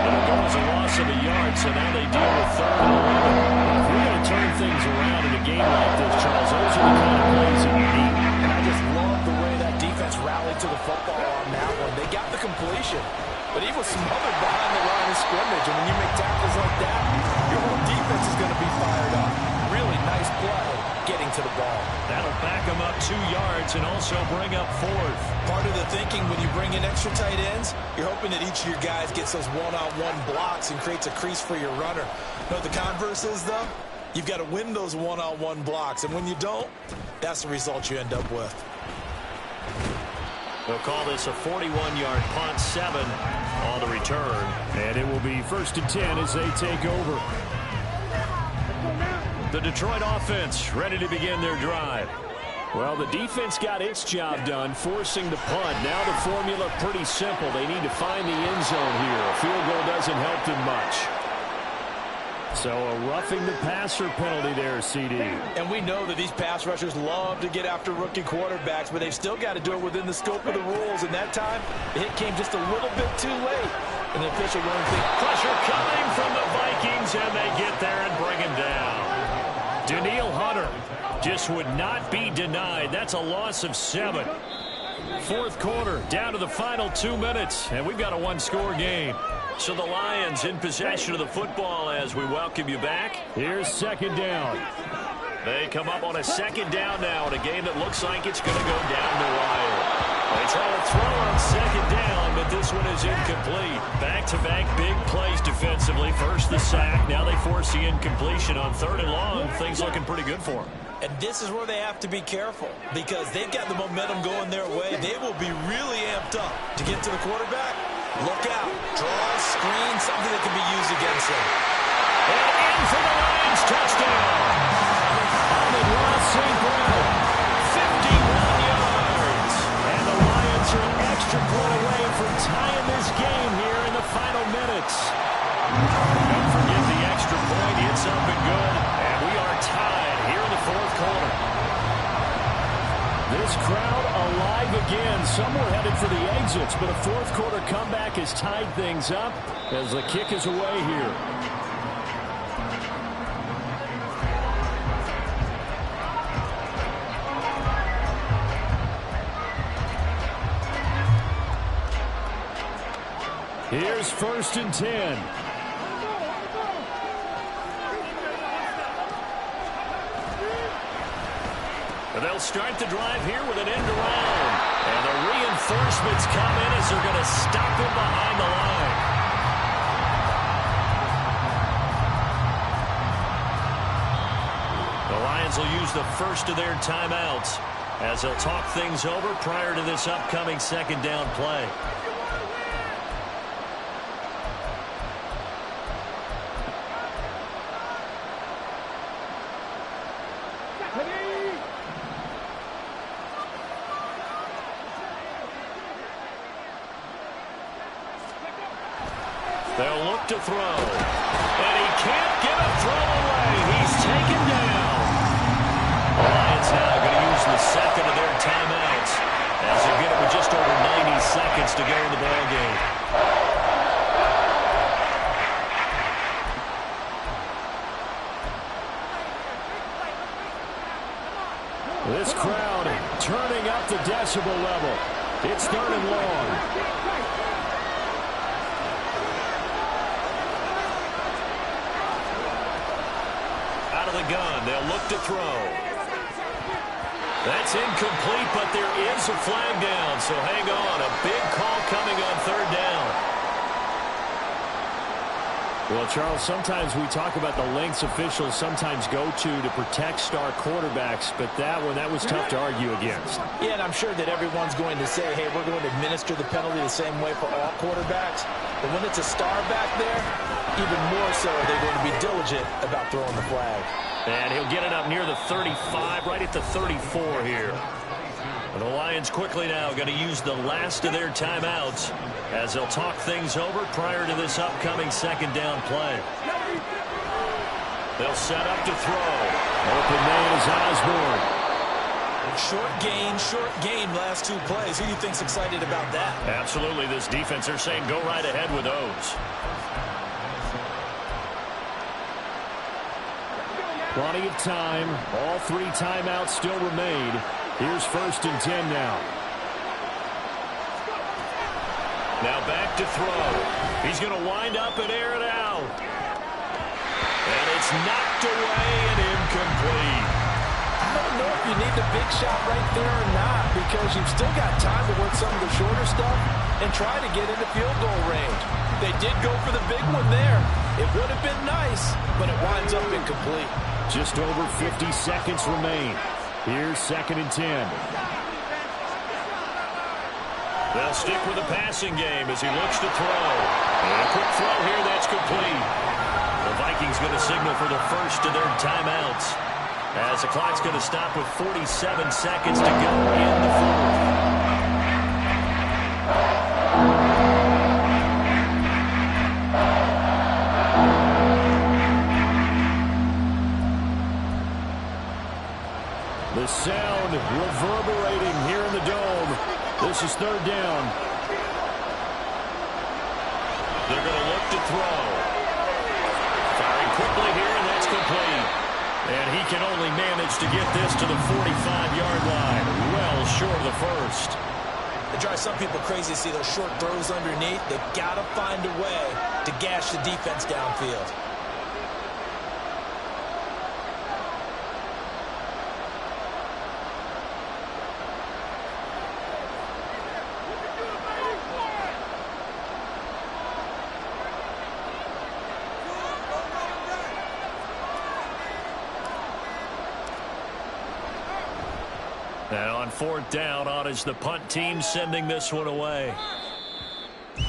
It'll go as a loss of a yard, so now they deal with 3rd and 11. If we're going to turn things around in a game like this, Charles, those are the kind of plays that you need.
And I just love the way that defense rallied to the football on that one. They got the completion, but he was smothered behind the line of scrimmage. And when you make tackles like that, your whole defense is going to be fired up. Really nice play getting to the ball.
That'll back them up 2 yards and also bring up 4th.
Part of the thinking when you bring in extra tight ends, you're hoping that each of your guys gets those one-on-one blocks and creates a crease for your runner. You know what the converse is, though? You've got to win those one-on-one blocks, and when you don't, that's the result you end up with.
They'll call this a 41-yard punt, 7 on the return. And it will be 1st and 10 as they take over. The Detroit offense ready to begin their drive. Well, the defense got its job done, forcing the punt. Now the formula pretty simple. They need to find the end zone here. A field goal doesn't help them much. So a roughing the passer penalty there, CD.
And we know that these pass rushers love to get after rookie quarterbacks, but they've still got to do it within the scope of the rules. And that time, the hit came just a little bit too late. And the official won't think.
Pressure coming from the Vikings, and they get there and bring him down. Daniil Hunter just would not be denied. That's a loss of 7. 4th quarter, down to the final 2 minutes, and we've got a 1-score game. So the Lions in possession of the football as we welcome you back. Here's 2nd down. They come up on a 2nd down now in a game that looks like it's going to go down the wire. They try to throw on 2nd down, but this one is incomplete. Back-to-back big plays defensively. First the sack, now they force the incompletion on 3rd and long. Things looking pretty good for them.
And this is where they have to be careful because they've got the momentum going their way. They will be really amped up to get to the quarterback. Look out. Draw, screen, something that can be used against them.
And in for the Lions. Touchdown. Amon-Ra St. Brown. 51 yards. And the Lions are an extra point away from tying this game here in the final minutes. Don't forget the extra point. It's up and good. And we are tied here in the 4th quarter. This crowd alive again. Some were headed for the exits, but a 4th quarter comeback has tied things up as the kick is away here. Here's 1st and 10. They'll start the drive here with an end around. And the reinforcements come in as they're going to stop him behind the line. The Lions will use the first of their timeouts as they'll talk things over prior to this upcoming 2nd down play. They'll look to throw. And he can't get a throw away. He's taken down. The Lions now going to use the 2nd of their timeouts as they get it with just over 90 seconds to go in the ballgame. This crowd turning up the decibel level. It's 3rd and long. Out of the gun, they'll look to throw. That's incomplete, but there is a flag down, so hang on. A big call coming on 3rd down. Well, Charles, sometimes we talk about the lengths officials sometimes go to protect star quarterbacks, but that was tough to argue against.
Yeah, and I'm sure that everyone's going to say, hey, we're going to administer the penalty the same way for all quarterbacks. But when it's a star back there, even more so are they going to be diligent about throwing the flag.
And he'll get it up near the 35, right at the 34 here. And the Lions quickly now going to use the last of their timeouts as they'll talk things over prior to this upcoming 2nd down play. They'll set up to throw. Open man is Osborne.
Short gain last 2 plays. Who do you think's excited about that?
Absolutely. This defense, they're saying go right ahead with those. Plenty of time. All 3 timeouts still remain. Here's 1st and 10 now. Now back to throw. He's going to wind up and air it out. And it's knocked away and incomplete.
I don't know if you need the big shot right there or not, because you've still got time to work some of the shorter stuff and try to get into field goal range. They did go for the big one there. It would have been nice, but it winds up incomplete.
Just over 50 seconds remain. Here's 2nd and 10. They'll stick with the passing game as he looks to throw. And a quick throw here, that's complete. The Vikings going to signal for the first of their timeouts as the clock's going to stop with 47 seconds to go in the 4th. The sound reverberating here in the dome. This is 3rd down. They're going to look to throw. Firing quickly here, and that's complete. And he can only manage to get this to the 45-yard line. Well short of the first.
It drives some people crazy to see those short throws underneath. They've got to find a way to gash the defense downfield.
And on 4th down, on is the punt team sending this one away. And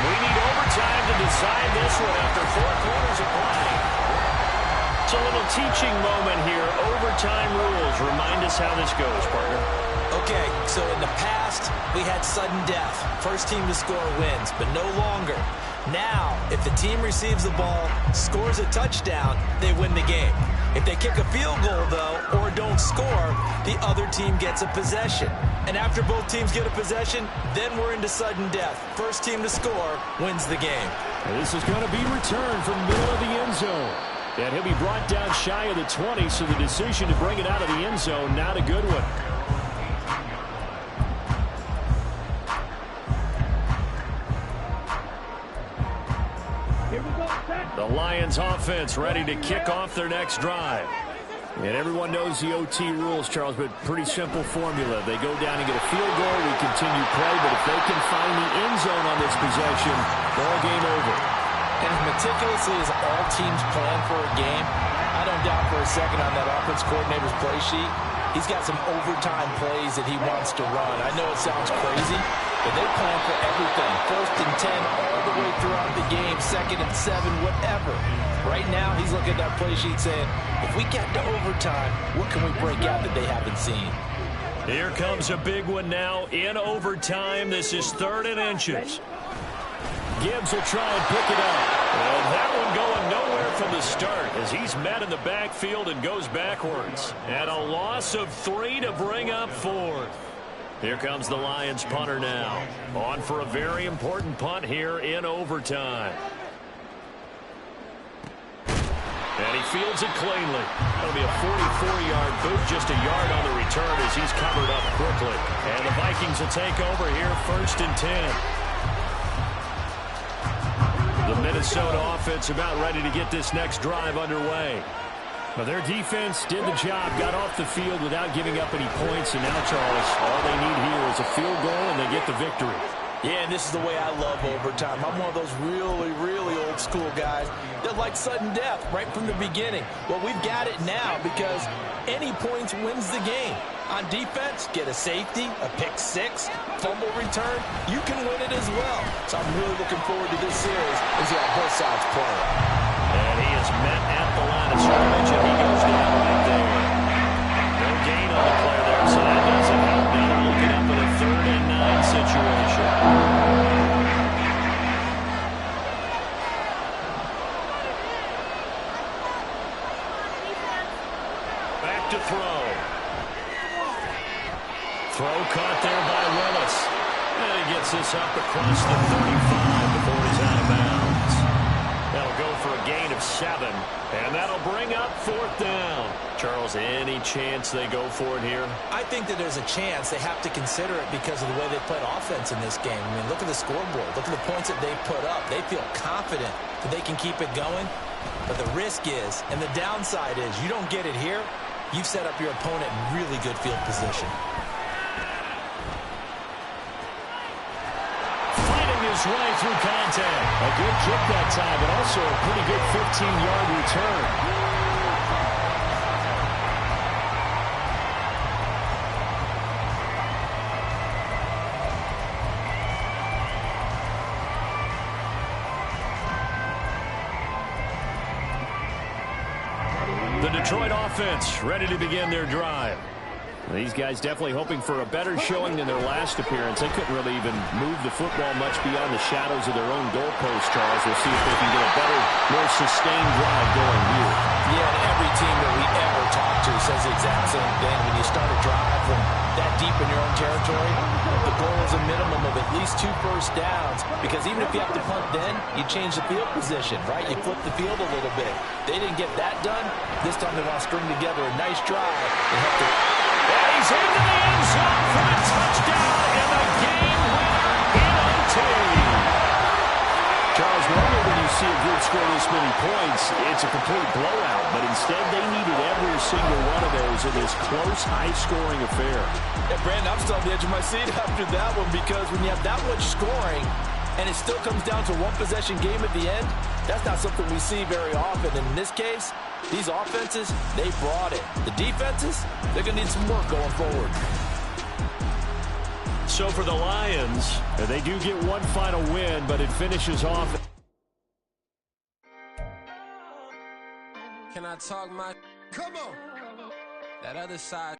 we need overtime to decide this one after 4 quarters of play. It's a little teaching moment here. Overtime rules. Remind us how this goes, partner.
Okay, so in the past, we had sudden death. First team to score wins, but no longer. Now, if the team receives the ball, scores a touchdown, they win the game. If they kick a field goal, though, or don't score, the other team gets a possession. And after both teams get a possession, then we're into sudden death. First team to score wins the game.
And this is going to be returned from middle of the end zone. And he'll be brought down shy of the 20, so the decision to bring it out of the end zone, not a good one. The Lions offense ready to kick off their next drive. And everyone knows the OT rules, Charles, but pretty simple formula. They go down and get a field goal, we continue play, but if they can find the end zone on this possession, ball game over.
And as meticulously as all teams plan for a game, I don't doubt for a second on that offense coordinator's play sheet, he's got some overtime plays that he wants to run. I know it sounds crazy, but they plan for everything. 1st and 10 all the way throughout the game, 2nd and 7, whatever. Right now, he's looking at that play sheet saying, if we get to overtime, what can we break out that they haven't seen?
Here comes a big one now in overtime. This is 3rd and inches. Gibbs will try and pick it up. And that one going nowhere from the start as he's met in the backfield and goes backwards. And a loss of 3 to bring up 4th. Here comes the Lions punter now. On for a very important punt here in overtime. And he fields it cleanly. That'll be a 44-yard boot, just a yard on the return as he's covered up quickly. And the Vikings will take over here 1st and 10. The Minnesota offense about ready to get this next drive underway. Now their defense did the job, got off the field without giving up any points, and now, Charles, all they need here is a field goal and they get the victory.
Yeah, and this is the way I love overtime. I'm one of those really, really old school guys that like sudden death right from the beginning. Well, we've got it now because any points wins the game. On defense, get a safety, a pick 6, fumble return, you can win it as well. So I'm really looking forward to this series and see how both sides play.
And he is met at the line of scrimmage, and he goes down right there. No gain on the play there, so that doesn't help. Now they're looking up at a 3rd and 9 situation. Back to throw. Throw caught there by Willis. And he gets this up across the 35 before he's out of bounds. That'll go for a gain of 7, and that'll bring up 4th down. Charles, any chance they go for it here?
I think that there's a chance. They have to consider it because of the way they played offense in this game. I mean, look at the scoreboard. Look at the points that they put up. They feel confident that they can keep it going. But the risk is, and the downside is, you don't get it here, you've set up your opponent in really good field position.
His way through contact. A good kick that time, but also a pretty good 15-yard return. The Detroit offense ready to begin their drive. These guys definitely hoping for a better showing than their last appearance. They couldn't really even move the football much beyond the shadows of their own goalpost, Charles. We'll see if they can get a better, more sustained drive going here.
Yeah, and every team that we ever talk to says the exact same thing. When you start a drive from that deep in your own territory, the goal is a minimum of at least 2 first downs, because even if you have to punt then, you change the field position, right? You flip the field a little bit. They didn't get that done. This time they want to string together a nice drive and help the...
And he's into the end zone for a touchdown and a game winner in OT. Charles, normally when you see a group score this many points, it's a complete blowout. But instead, they needed every single one of those in this close, high-scoring affair.
Yeah, Brandon, I'm still on the edge of my seat after that one, because when you have that much scoring and it still comes down to one possession game at the end, that's not something we see very often. And in this case, these offenses, they brought it. The defenses, they're going to need some work going forward.
So for the Lions, they do get one final win, but it finishes off.
Can I talk my... Come on! That other side...